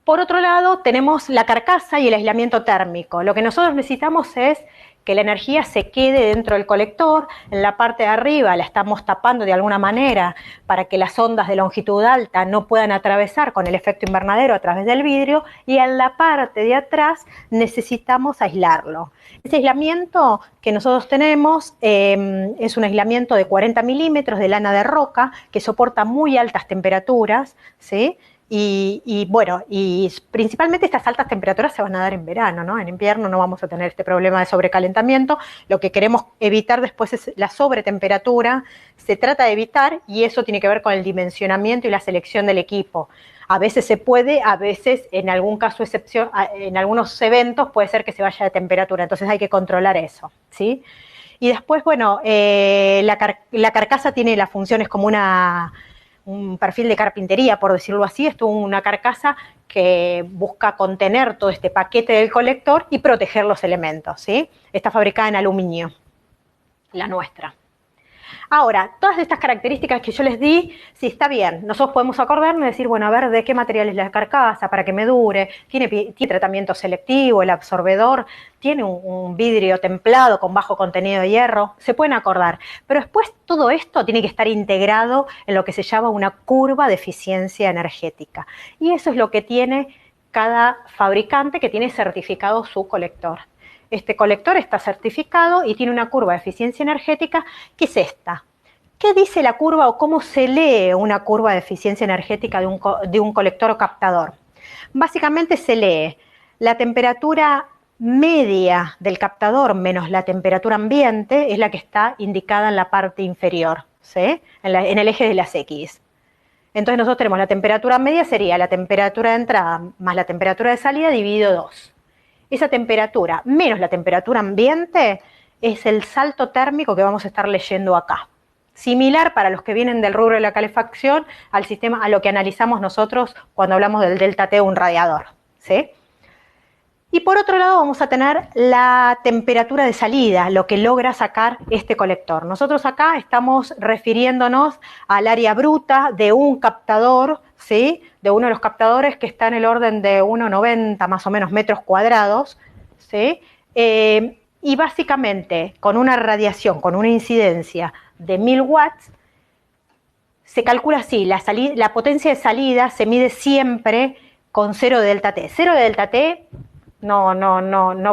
Por otro lado, tenemos la carcasa y el aislamiento térmico. Lo que nosotros necesitamos es que la energía se quede dentro del colector. En la parte de arriba la estamos tapando de alguna manera para que las ondas de longitud alta no puedan atravesar con el efecto invernadero a través del vidrio, y en la parte de atrás necesitamos aislarlo. Ese aislamiento que nosotros tenemos es un aislamiento de 40 milímetros de lana de roca que soporta muy altas temperaturas, ¿sí? Y bueno, y principalmente estas altas temperaturas se van a dar en verano, ¿no? En invierno no vamos a tener este problema de sobrecalentamiento. Lo que queremos evitar después es la sobretemperatura. Se trata de evitar, y eso tiene que ver con el dimensionamiento y la selección del equipo. A veces se puede, a veces en algún caso excepción, en algunos eventos puede ser que se vaya de temperatura, entonces hay que controlar eso, ¿sí? Y después, bueno, la carcasa tiene las funciones como un perfil de carpintería, por decirlo así. Esto es una carcasa que busca contener todo este paquete del colector y proteger los elementos, ¿sí? Está fabricada en aluminio, la nuestra. Ahora, todas estas características que yo les di, sí, está bien. Nosotros podemos acordarnos y decir, bueno, a ver de qué material es la carcasa para que me dure, tiene tratamiento selectivo, el absorbedor, tiene un vidrio templado con bajo contenido de hierro, se pueden acordar. Pero después todo esto tiene que estar integrado en lo que se llama una curva de eficiencia energética. Y eso es lo que tiene cada fabricante que tiene certificado su colector. Este colector está certificado y tiene una curva de eficiencia energética que es esta. ¿Qué dice la curva o cómo se lee una curva de eficiencia energética de un colector o captador? Básicamente se lee la temperatura media del captador menos la temperatura ambiente, es la que está indicada en la parte inferior, ¿sí? En el eje de las X. Entonces nosotros tenemos la temperatura media, sería la temperatura de entrada más la temperatura de salida dividido 2. Esa temperatura menos la temperatura ambiente es el salto térmico que vamos a estar leyendo acá. Similar para los que vienen del rubro de la calefacción al sistema, a lo que analizamos nosotros cuando hablamos del delta T de un radiador, ¿sí? Y por otro lado vamos a tener la temperatura de salida, lo que logra sacar este colector. Nosotros acá estamos refiriéndonos al área bruta de un captador, ¿sí? De uno de los captadores que está en el orden de 1,90 más o menos metros cuadrados, ¿sí? Y básicamente con una radiación, con una incidencia de 1000 watts, se calcula así, la potencia de salida se mide siempre con 0 de delta T. 0 de delta T no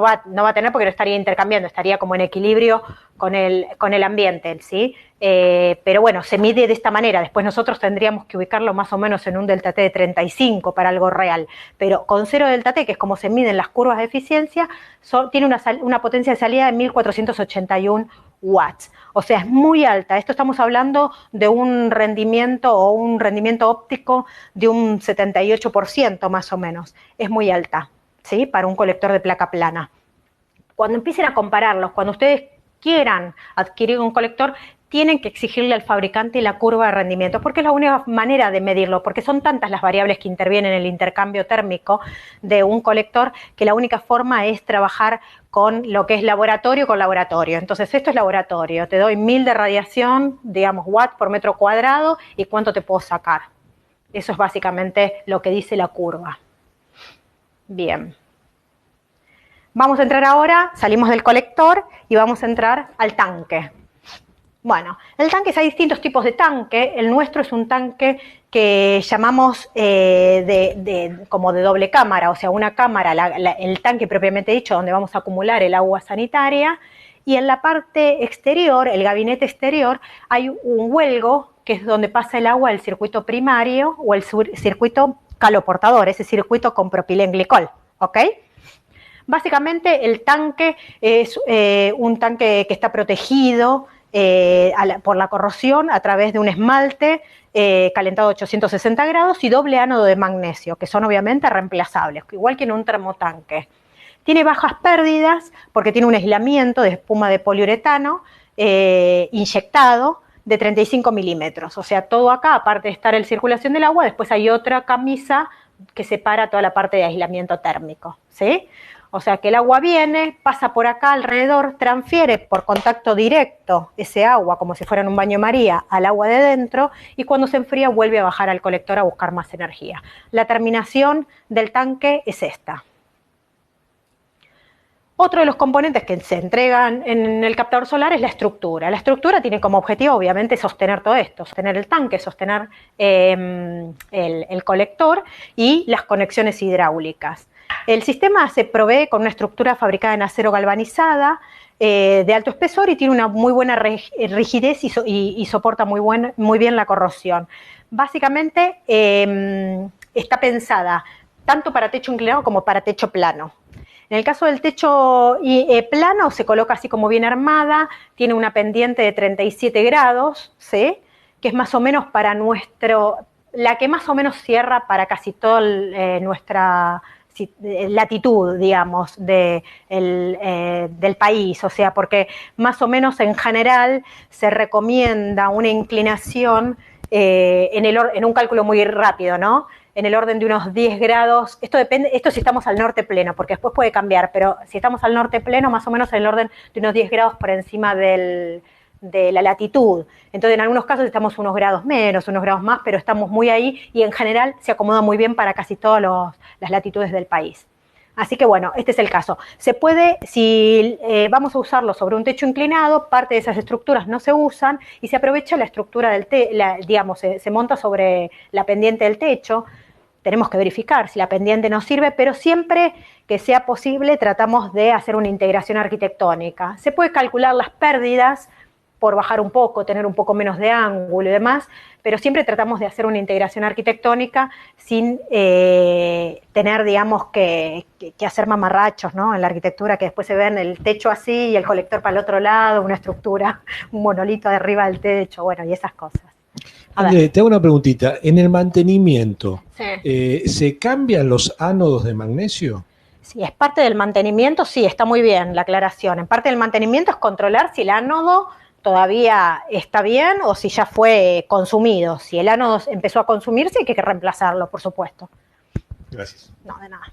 va a tener porque lo estaría intercambiando, estaría como en equilibrio con el ambiente, ¿sí? Pero bueno, se mide de esta manera. Después nosotros tendríamos que ubicarlo más o menos en un delta T de 35 para algo real. Pero con 0 delta T, que es como se miden las curvas de eficiencia, tiene una potencia de salida de 1481 watts. O sea, es muy alta. Esto estamos hablando de un rendimiento o un rendimiento óptico de un 78% más o menos. Es muy alta, ¿sí? Para un colector de placa plana. Cuando empiecen a compararlos, cuando ustedes quieran adquirir un colector, tienen que exigirle al fabricante la curva de rendimiento, porque es la única manera de medirlo, porque son tantas las variables que intervienen en el intercambio térmico de un colector, que la única forma es trabajar con lo que es laboratorio con laboratorio. Entonces, esto es laboratorio, te doy 1000 de radiación, digamos, watts por metro cuadrado, y cuánto te puedo sacar. Eso es básicamente lo que dice la curva. Bien. Vamos a entrar ahora, salimos del colector y vamos a entrar al tanque. Bueno, el tanque, hay distintos tipos de tanque. El nuestro es un tanque que llamamos como de doble cámara, o sea, una cámara, el tanque propiamente dicho, donde vamos a acumular el agua sanitaria, y en la parte exterior, el gabinete exterior, hay un huelgo, que es donde pasa el agua del circuito primario o el circuito caloportador, ese circuito con propilenglicol, ¿ok? Básicamente el tanque es un tanque que está protegido por la corrosión a través de un esmalte calentado a 860 grados y doble ánodo de magnesio, que son obviamente reemplazables, igual que en un termotanque. Tiene bajas pérdidas porque tiene un aislamiento de espuma de poliuretano inyectado de 35 milímetros. O sea, todo acá, aparte de estar en circulación del agua, después hay otra camisa que separa toda la parte de aislamiento térmico, ¿sí? O sea que el agua viene, pasa por acá alrededor, transfiere por contacto directo ese agua, como si fuera en un baño María, al agua de dentro, y cuando se enfría vuelve a bajar al colector a buscar más energía. La terminación del tanque es esta. Otro de los componentes que se entregan en el captador solar es la estructura. La estructura tiene como objetivo, obviamente, sostener todo esto, sostener el tanque, sostener el colector y las conexiones hidráulicas. El sistema se provee con una estructura fabricada en acero galvanizada de alto espesor y tiene una muy buena rigidez y soporta muy bien la corrosión. Básicamente está pensada tanto para techo inclinado como para techo plano. En el caso del techo plano se coloca así como bien armada, tiene una pendiente de 37 grados, ¿sí? Que es más o menos para la que más o menos cierra para casi toda nuestra latitud, digamos, del país, o sea, porque más o menos en general se recomienda una inclinación en un cálculo muy rápido, ¿no? En el orden de unos 10 grados, esto depende, esto si estamos al norte pleno, porque después puede cambiar, pero si estamos al norte pleno, más o menos en el orden de unos 10 grados por encima de la latitud. Entonces, en algunos casos estamos unos grados menos, unos grados más, pero estamos muy ahí y en general se acomoda muy bien para casi todas las latitudes del país. Así que bueno, este es el caso. Se puede, si vamos a usarlo sobre un techo inclinado, parte de esas estructuras no se usan y se aprovecha la estructura del digamos, se monta sobre la pendiente del techo. Tenemos que verificar si la pendiente nos sirve, pero siempre que sea posible tratamos de hacer una integración arquitectónica. Se puede calcular las pérdidas por bajar un poco, tener un poco menos de ángulo y demás, pero siempre tratamos de hacer una integración arquitectónica sin tener, digamos, que hacer mamarrachos, ¿no? En la arquitectura, que después se ven el techo así y el colector para el otro lado, una estructura, un monolito de arriba del techo, bueno, y esas cosas. André, te hago una preguntita. En el mantenimiento, Sí. ¿se cambian los ánodos de magnesio? Si es parte del mantenimiento, sí, está muy bien la aclaración. En parte del mantenimiento es controlar si el ánodo todavía está bien o si ya fue consumido. Si el ánodo empezó a consumirse, hay que reemplazarlo, por supuesto. Gracias. No, de nada.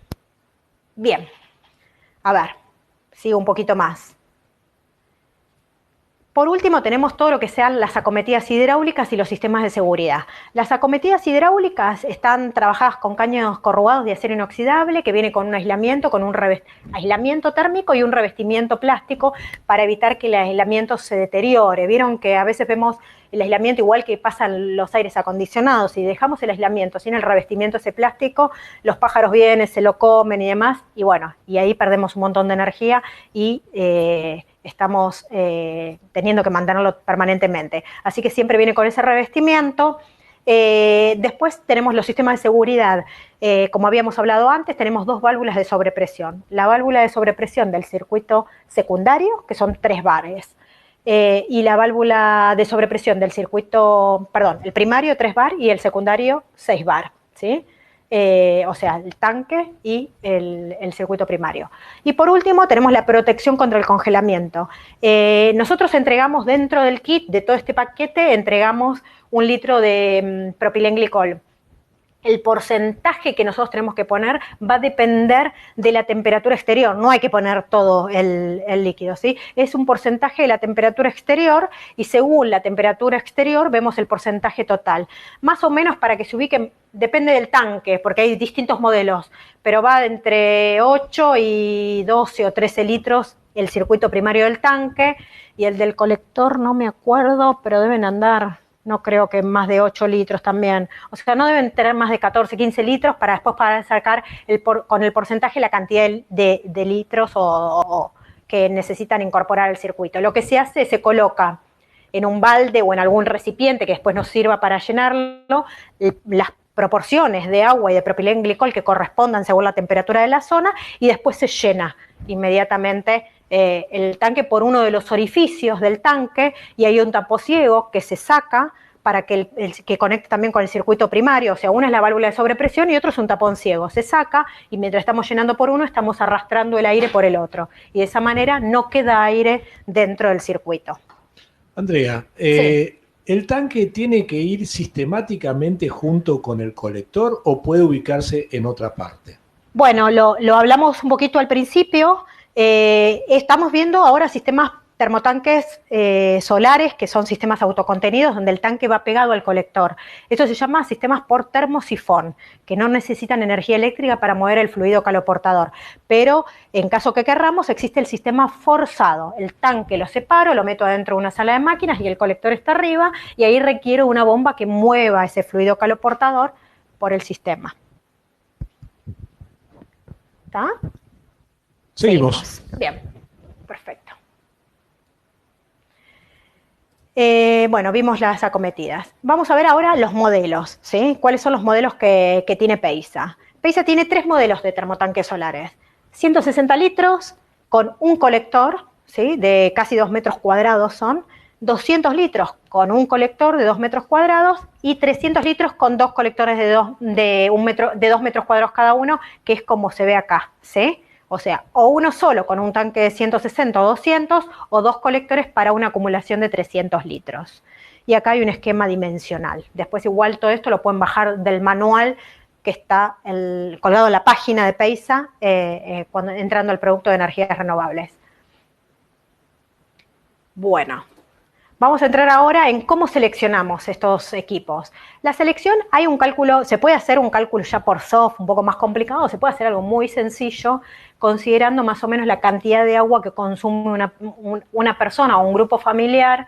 Bien. A ver, sigo un poquito más. Por último, tenemos todo lo que sean las acometidas hidráulicas y los sistemas de seguridad. Las acometidas hidráulicas están trabajadas con caños corrugados de acero inoxidable, que viene con un aislamiento, con un aislamiento térmico y un revestimiento plástico para evitar que el aislamiento se deteriore. Vieron que a veces vemos el aislamiento igual que pasan los aires acondicionados. Si dejamos el aislamiento sin el revestimiento ese plástico, los pájaros vienen, se lo comen y demás, y bueno, y ahí perdemos un montón de energía y estamos teniendo que mantenerlo permanentemente. Así que siempre viene con ese revestimiento. Después tenemos los sistemas de seguridad. Como habíamos hablado antes, tenemos dos válvulas de sobrepresión. La válvula de sobrepresión del circuito secundario, que son 3 bares. Y la válvula de sobrepresión del circuito, perdón, el primario 3 bar y el secundario 6 bar, ¿sí? o sea, el tanque y el circuito primario. Y por último tenemos la protección contra el congelamiento. Nosotros entregamos dentro del kit, de todo este paquete, entregamos 1 litro de propilenglicol. El porcentaje que nosotros tenemos que poner va a depender de la temperatura exterior, no hay que poner todo el líquido, ¿sí? Es un porcentaje de la temperatura exterior y según la temperatura exterior vemos el porcentaje total. Más o menos para que se ubiquen, depende del tanque, porque hay distintos modelos, pero va de entre 8 y 12 o 13 litros el circuito primario del tanque y el del colector no me acuerdo, pero deben andar... No creo que más de 8 litros también. O sea, no deben tener más de 14, 15 litros para después para sacar con el porcentaje la cantidad de litros que necesitan incorporar al circuito. Lo que se hace es se coloca en un balde o en algún recipiente que después nos sirva para llenarlo, las proporciones de agua y de propilenglicol que correspondan según la temperatura de la zona y después se llena inmediatamente el tanque por uno de los orificios del tanque y hay un taposiego que se saca para que que conecte también con el circuito primario, o sea, una es la válvula de sobrepresión y otro es un tapón ciego, se saca y mientras estamos llenando por uno estamos arrastrando el aire por el otro y de esa manera no queda aire dentro del circuito. Andrea, Sí. ¿el tanque tiene que ir sistemáticamente junto con el colector o puede ubicarse en otra parte? Bueno, lo hablamos un poquito al principio. Estamos viendo ahora sistemas termotanques solares, que son sistemas autocontenidos, donde el tanque va pegado al colector. Esto se llama sistemas por termosifón, que no necesitan energía eléctrica para mover el fluido caloportador. Pero en caso que querramos, existe el sistema forzado. El tanque lo separo, lo meto adentro de una sala de máquinas y el colector está arriba, y ahí requiero una bomba que mueva ese fluido caloportador por el sistema. ¿Está? Seguimos. Bien, perfecto. Bueno, vimos las acometidas. Vamos a ver ahora los modelos, ¿sí? ¿Cuáles son los modelos que tiene PEISA? PEISA tiene 3 modelos de termotanques solares. 160 litros con un colector, ¿sí? De casi 2 metros cuadrados son. 200 litros con un colector de 2 metros cuadrados y 300 litros con 2 colectores de 2 metros cuadrados cada uno, que es como se ve acá, ¿sí? O sea, o uno solo con un tanque de 160 o 200 o 2 colectores para una acumulación de 300 litros. Y acá hay un esquema dimensional. Después igual todo esto lo pueden bajar del manual que está colgado en la página de PEISA entrando al producto de energías renovables. Bueno, vamos a entrar ahora en cómo seleccionamos estos equipos. La selección, hay un cálculo, se puede hacer un cálculo ya por soft, un poco más complicado, se puede hacer algo muy sencillo, considerando más o menos la cantidad de agua que consume una persona o un grupo familiar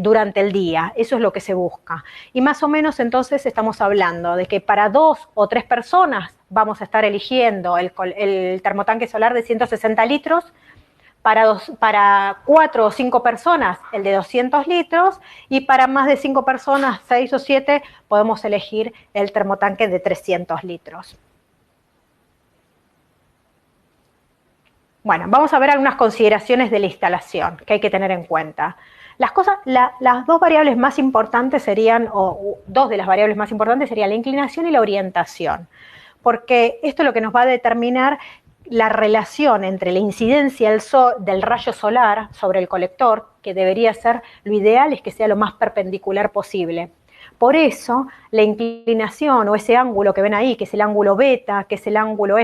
durante el día. Eso es lo que se busca. Y más o menos entonces estamos hablando de que para 2 o 3 personas vamos a estar eligiendo el termotanque solar de 160 litros, para 4 o 5 personas el de 200 litros y para más de 5 personas, 6 o 7, podemos elegir el termotanque de 300 litros. Bueno, vamos a ver algunas consideraciones de la instalación que hay que tener en cuenta. Las 2 variables más importantes serían, o 2 de las variables más importantes serían la inclinación y la orientación, porque esto es lo que nos va a determinar la relación entre la incidencia del rayo solar sobre el colector, que debería ser, lo ideal es que sea lo más perpendicular posible. Por eso, la inclinación o ese ángulo que ven ahí, que es el ángulo beta, que es el ángulo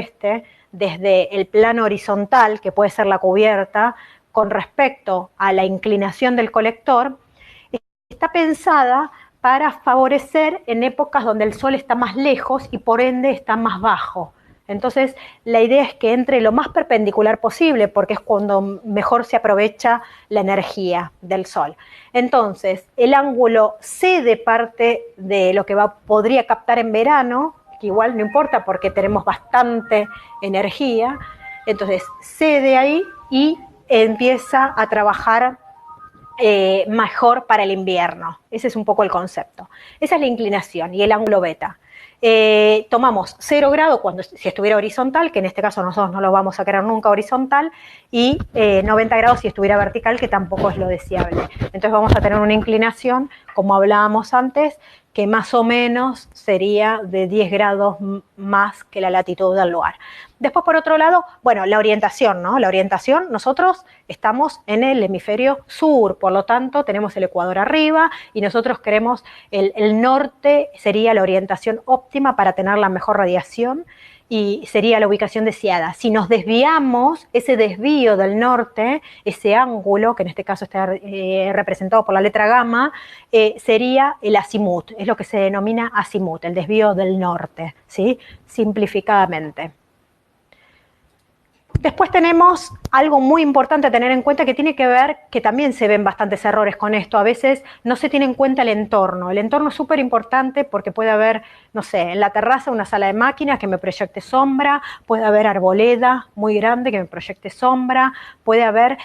desde el plano horizontal, que puede ser la cubierta, con respecto a la inclinación del colector, está pensada para favorecer en épocas donde el sol está más lejos y por ende está más bajo. Entonces, la idea es que entre lo más perpendicular posible, porque es cuando mejor se aprovecha la energía del sol. Entonces, el ángulo cede parte de lo que podría captar en verano, que igual no importa porque tenemos bastante energía, entonces cede ahí y empieza a trabajar mejor para el invierno. Ese es un poco el concepto. Esa es la inclinación y el ángulo beta. Tomamos 0 grados si estuviera horizontal, que en este caso nosotros no lo vamos a querer nunca horizontal, y 90 grados si estuviera vertical, que tampoco es lo deseable. Entonces vamos a tener una inclinación, como hablábamos antes, que más o menos sería de 10 grados más que la latitud del lugar. Después, por otro lado, bueno, la orientación, ¿no? La orientación, nosotros estamos en el hemisferio sur, por lo tanto, tenemos el ecuador arriba y nosotros queremos, el norte sería la orientación óptima para tener la mejor radiación y sería la ubicación deseada. Si nos desviamos, ese desvío del norte, ese ángulo, que en este caso está representado por la letra gamma, sería el azimut, es lo que se denomina azimut, el desvío del norte, ¿sí? Simplificadamente. Después tenemos algo muy importante a tener en cuenta que tiene que ver, que también se ven bastantes errores con esto, a veces no se tiene en cuenta el entorno. El entorno es súper importante porque puede haber, no sé, en la terraza una sala de máquinas que me proyecte sombra, puede haber arboleda muy grande que me proyecte sombra, puede haber,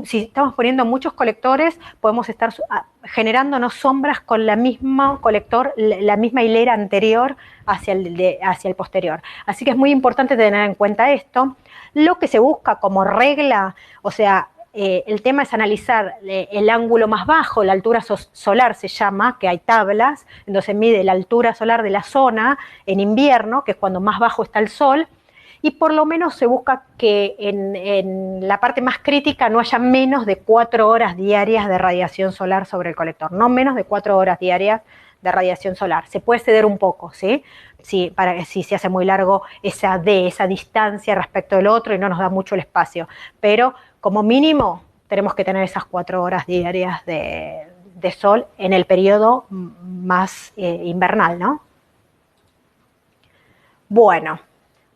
si estamos poniendo muchos colectores, podemos estar generándonos sombras con la misma colector, la misma hilera anterior hacia el posterior. Así que es muy importante tener en cuenta esto. Lo que se busca como regla, o sea, el tema es analizar el ángulo más bajo, la altura solar se llama, que hay tablas, donde se mide la altura solar de la zona en invierno, que es cuando más bajo está el sol, y por lo menos se busca que en la parte más crítica no haya menos de 4 horas diarias de radiación solar sobre el colector, no menos de 4 horas diarias de radiación solar. Se puede ceder un poco, ¿sí? Si se hace muy largo esa distancia respecto del otro y no nos da mucho el espacio. Pero como mínimo tenemos que tener esas 4 horas diarias de sol en el periodo más invernal, ¿no? Bueno,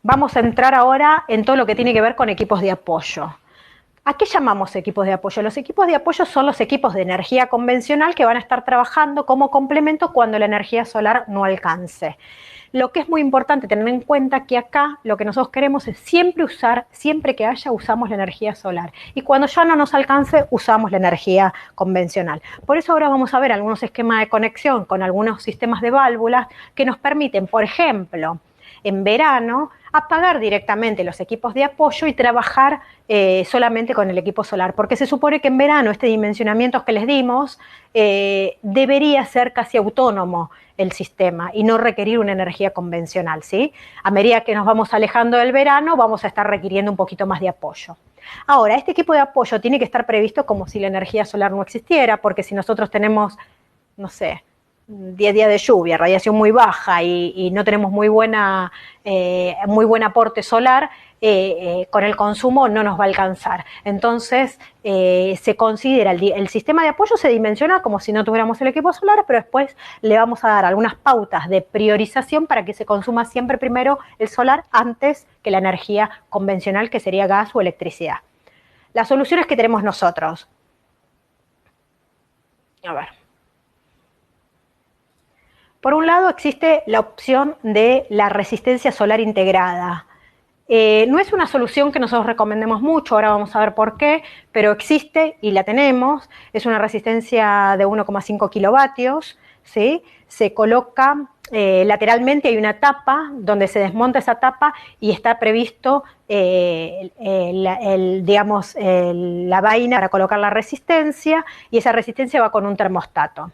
vamos a entrar ahora en todo lo que tiene que ver con equipos de apoyo. ¿A qué llamamos equipos de apoyo? Los equipos de apoyo son los equipos de energía convencional que van a estar trabajando como complemento cuando la energía solar no alcance. Lo que es muy importante tener en cuenta que acá lo que nosotros queremos es siempre usar, siempre que haya, usamos la energía solar. Y cuando ya no nos alcance, usamos la energía convencional. Por eso ahora vamos a ver algunos esquemas de conexión con algunos sistemas de válvulas que nos permiten, por ejemplo, en verano, apagar directamente los equipos de apoyo y trabajar solamente con el equipo solar, porque se supone que en verano este dimensionamiento que les dimos debería ser casi autónomo el sistema y no requerir una energía convencional, ¿sí? A medida que nos vamos alejando del verano, vamos a estar requiriendo un poquito más de apoyo. Ahora, este equipo de apoyo tiene que estar previsto como si la energía solar no existiera, porque si nosotros tenemos, no sé, 10 días de lluvia, radiación muy baja y no tenemos muy buen aporte solar, con el consumo no nos va a alcanzar. Entonces, se considera, el sistema de apoyo se dimensiona como si no tuviéramos el equipo solar, pero después le vamos a dar algunas pautas de priorización para que se consuma siempre primero el solar antes que la energía convencional, que sería gas o electricidad. Las soluciones que tenemos nosotros. A ver. Por un lado existe la opción de la resistencia solar integrada. No es una solución que nosotros recomendemos mucho, ahora vamos a ver por qué, pero existe y la tenemos. Es una resistencia de 1,5 kilovatios, ¿sí? Se coloca lateralmente, hay una tapa donde se desmonta esa tapa y está previsto la vaina para colocar la resistencia, y esa resistencia va con un termostato.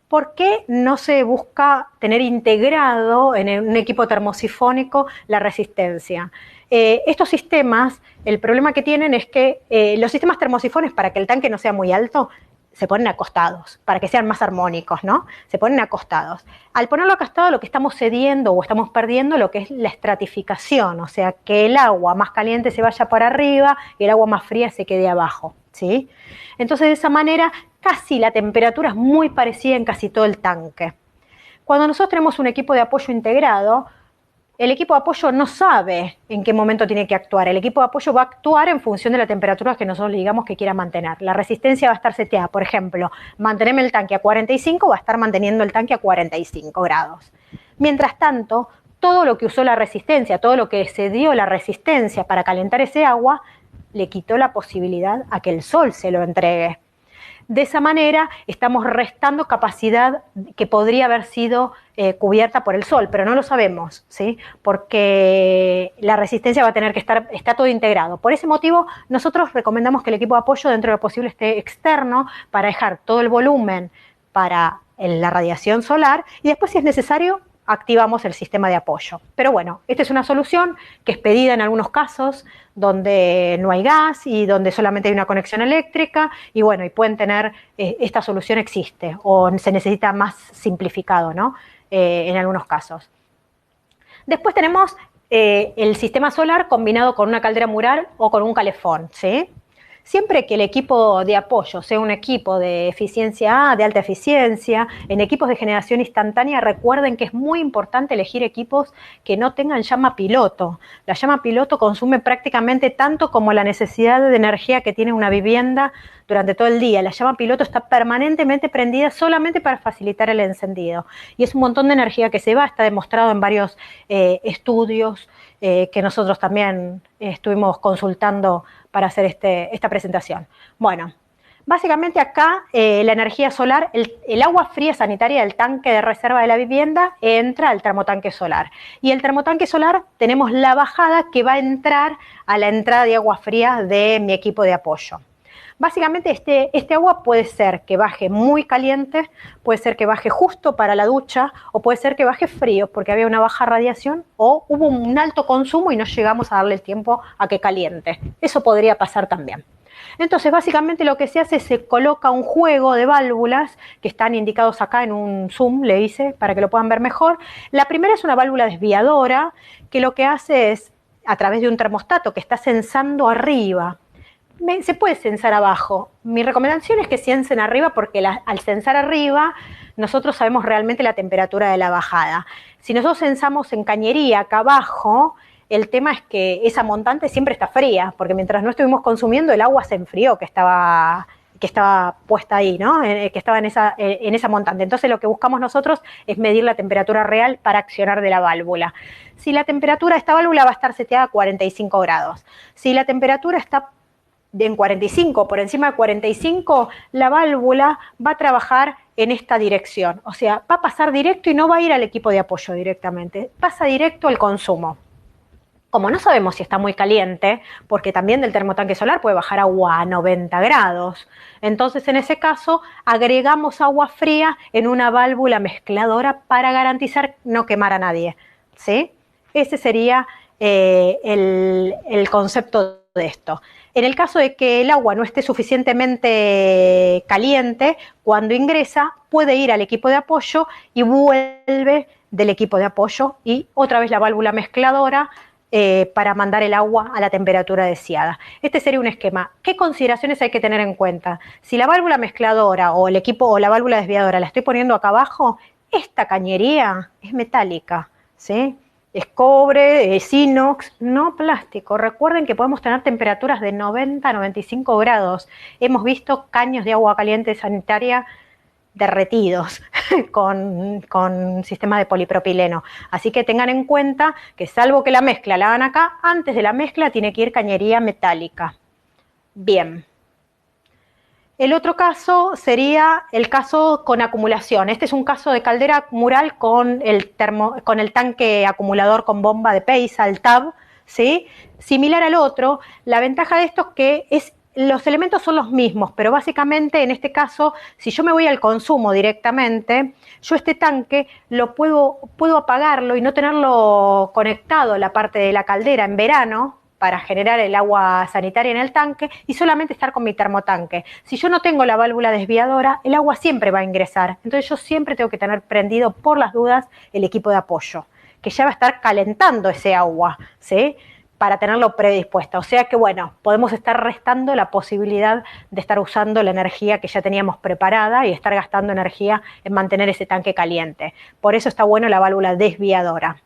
¿Por qué no se busca tener integrado en un equipo termosifónico la resistencia? Estos sistemas, el problema que tienen es que los sistemas termosifones, para que el tanque no sea muy alto, se ponen acostados, para que sean más armónicos, ¿no? Se ponen acostados. Al ponerlo acostado, lo que estamos cediendo o estamos perdiendo lo que es la estratificación, o sea, que el agua más caliente se vaya para arriba y el agua más fría se quede abajo, ¿sí? Entonces, de esa manera, casi la temperatura es muy parecida en casi todo el tanque. Cuando nosotros tenemos un equipo de apoyo integrado, el equipo de apoyo no sabe en qué momento tiene que actuar. El equipo de apoyo va a actuar en función de la temperatura que nosotros le digamos que quiera mantener. La resistencia va a estar seteada. Por ejemplo, mantenerme el tanque a 45, va a estar manteniendo el tanque a 45 grados. Mientras tanto, todo lo que usó la resistencia, todo lo que cedió la resistencia para calentar ese agua, le quitó la posibilidad a que el sol se lo entregue. De esa manera estamos restando capacidad que podría haber sido cubierta por el sol, pero no lo sabemos, ¿sí? Porque la resistencia va a tener que está todo integrado. Por ese motivo, nosotros recomendamos que el equipo de apoyo, dentro de lo posible, esté externo para dejar todo el volumen para la radiación solar y después, si es necesario, activamos el sistema de apoyo. Pero bueno, esta es una solución que es pedida en algunos casos donde no hay gas y donde solamente hay una conexión eléctrica y bueno, y pueden tener, esta solución existe o se necesita más simplificado, ¿no? En algunos casos. Después tenemos el sistema solar combinado con una caldera mural o con un calefón, ¿sí? Siempre que el equipo de apoyo sea un equipo de eficiencia A, de alta eficiencia, en equipos de generación instantánea, recuerden que es muy importante elegir equipos que no tengan llama piloto. La llama piloto consume prácticamente tanto como la necesidad de energía que tiene una vivienda durante todo el día. La llama piloto está permanentemente prendida solamente para facilitar el encendido. Y es un montón de energía que se va, está demostrado en varios estudios que nosotros también estuvimos consultando para hacer esta presentación. Bueno, básicamente acá la energía solar, el agua fría sanitaria del tanque de reserva de la vivienda entra al termotanque solar. Y el termotanque solar tenemos la bajada que va a entrar a la entrada de agua fría de mi equipo de apoyo. Básicamente este agua puede ser que baje muy caliente, puede ser que baje justo para la ducha o puede ser que baje frío porque había una baja radiación o hubo un alto consumo y no llegamos a darle el tiempo a que caliente. Eso podría pasar también. Entonces, básicamente lo que se hace es se coloca un juego de válvulas que están indicados acá en un zoom, le hice, para que lo puedan ver mejor. La primera es una válvula desviadora que lo que hace es, a través de un termostato que está censando arriba, se puede censar abajo. Mi recomendación es que censeen arriba porque al censar arriba nosotros sabemos realmente la temperatura de la bajada. Si nosotros censamos en cañería acá abajo, el tema es que esa montante siempre está fría, porque mientras no estuvimos consumiendo el agua se enfrió que estaba puesta ahí, ¿no? Que estaba en esa montante. Entonces lo que buscamos nosotros es medir la temperatura real para accionar de la válvula. Si la temperatura de esta válvula va a estar seteada a 45 grados. Si la temperatura está en 45, por encima de 45, la válvula va a trabajar en esta dirección. O sea, va a pasar directo y no va a ir al equipo de apoyo directamente, pasa directo al consumo. Como no sabemos si está muy caliente, porque también del termotanque solar puede bajar agua a 90 grados, entonces en ese caso agregamos agua fría en una válvula mezcladora para garantizar no quemar a nadie, ¿sí? Ese sería el concepto de esto. En el caso de que el agua no esté suficientemente caliente, cuando ingresa puede ir al equipo de apoyo y vuelve del equipo de apoyo y otra vez la válvula mezcladora para mandar el agua a la temperatura deseada. Este sería un esquema. ¿Qué consideraciones hay que tener en cuenta? Si la válvula mezcladora o el equipo o la válvula desviadora la estoy poniendo acá abajo, esta cañería es metálica, ¿sí? Es cobre, es inox, no plástico. Recuerden que podemos tener temperaturas de 90 a 95 grados. Hemos visto caños de agua caliente sanitaria derretidos con sistema de polipropileno. Así que tengan en cuenta que salvo que la mezcla la hagan acá, antes de la mezcla tiene que ir cañería metálica. Bien. El otro caso sería el caso con acumulación. Este es un caso de caldera mural con el tanque acumulador con bomba de Peisa, el TAB, ¿sí? Similar al otro. La ventaja de esto es que los elementos son los mismos, pero básicamente en este caso, si yo me voy al consumo directamente, yo este tanque puedo apagarlo y no tenerlo conectado a la parte de la caldera en verano, para generar el agua sanitaria en el tanque y solamente estar con mi termotanque. Si yo no tengo la válvula desviadora, el agua siempre va a ingresar. Entonces yo siempre tengo que tener prendido por las dudas el equipo de apoyo, que ya va a estar calentando ese agua, ¿sí? Para tenerlo predispuesta. O sea que, bueno, podemos estar restando la posibilidad de estar usando la energía que ya teníamos preparada y estar gastando energía en mantener ese tanque caliente. Por eso está bueno la válvula desviadora.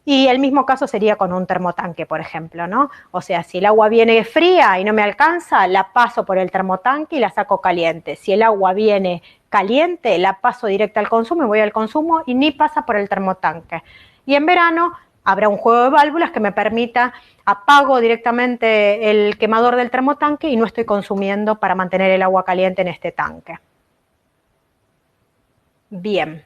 Y el mismo caso sería con un termotanque, por ejemplo, ¿no? O sea, si el agua viene fría y no me alcanza, la paso por el termotanque y la saco caliente. Si el agua viene caliente, la paso directa al consumo y voy al consumo y ni pasa por el termotanque. Y en verano habrá un juego de válvulas que me permita apago directamente el quemador del termotanque y no estoy consumiendo para mantener el agua caliente en este tanque. Bien.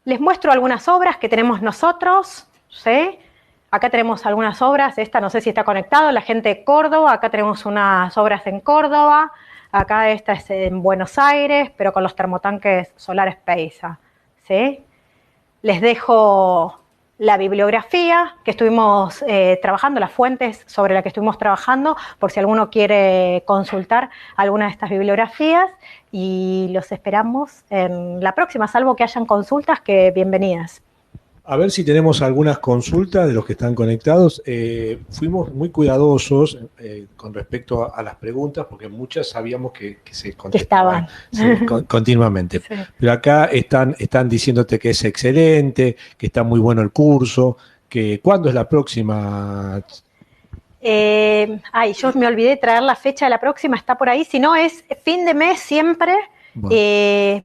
Les muestro algunas obras que tenemos nosotros, ¿sí? Acá tenemos algunas obras, esta no sé si está conectado, la gente de Córdoba, acá tenemos unas obras en Córdoba, Acá esta es en Buenos Aires, pero con los termotanques solares Peisa, ¿sí? Les dejo la bibliografía que estuvimos trabajando, las fuentes sobre las que estuvimos trabajando, por si alguno quiere consultar alguna de estas bibliografías, y los esperamos en la próxima, salvo que hayan consultas, que bienvenidas. A ver si tenemos algunas consultas de los que están conectados. Fuimos muy cuidadosos con respecto a las preguntas, porque muchas sabíamos que se contestaban continuamente. Sí. Pero acá están diciéndote que es excelente, que está muy bueno el curso, que ¿cuándo es la próxima? Yo me olvidé de traer la fecha de la próxima, está por ahí. Si no, es fin de mes siempre. Bueno.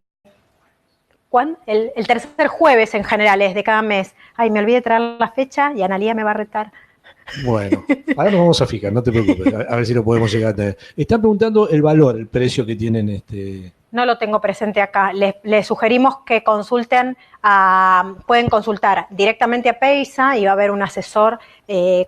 El tercer jueves en general es de cada mes. Me olvidé de traer la fecha y Analía me va a retar. Bueno, ahora nos vamos a fijar, no te preocupes, a ver si lo podemos llegar a tener. Están preguntando el valor, el precio que tienen No lo tengo presente acá. Les sugerimos que consulten, pueden consultar directamente a Peisa y va a haber un asesor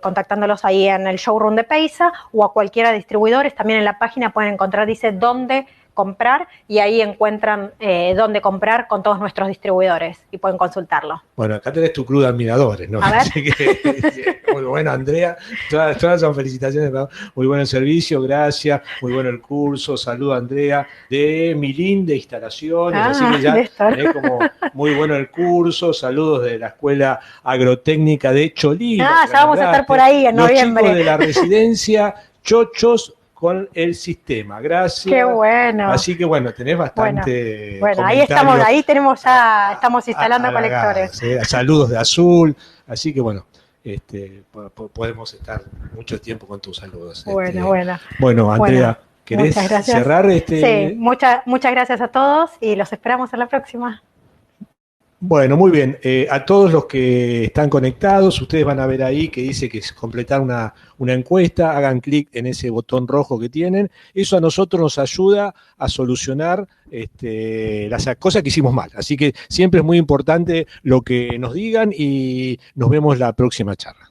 contactándolos ahí en el showroom de Peisa, o a cualquiera de distribuidores. También en la página pueden encontrar, dice, dónde comprar, y ahí encuentran dónde comprar con todos nuestros distribuidores y pueden consultarlo. Bueno, acá tenés tu club de admiradores, ¿no? A ver. Así que, muy bueno, Andrea, todas son felicitaciones, muy buen el servicio, gracias, muy bueno el curso, saludo Andrea, de Milín de instalaciones, así que ya tenés como muy bueno el curso, saludos de la Escuela Agrotécnica de Cholila. Ya vamos a estar por ahí en noviembre. Los chicos de la residencia Chochos con el sistema, gracias. Qué bueno. Así que bueno, tenés bastante. Bueno, ahí estamos, ahí tenemos ya, estamos instalando colectores. Saludos de Azul, así que bueno, podemos estar mucho tiempo con tus saludos. Bueno, Andrea, ¿querés cerrar? Sí, muchas gracias a todos y los esperamos en la próxima. Bueno, muy bien. A todos los que están conectados, ustedes van a ver ahí que dice que es completar una encuesta, hagan clic en ese botón rojo que tienen. Eso a nosotros nos ayuda a solucionar las cosas que hicimos mal. Así que siempre es muy importante lo que nos digan y nos vemos la próxima charla.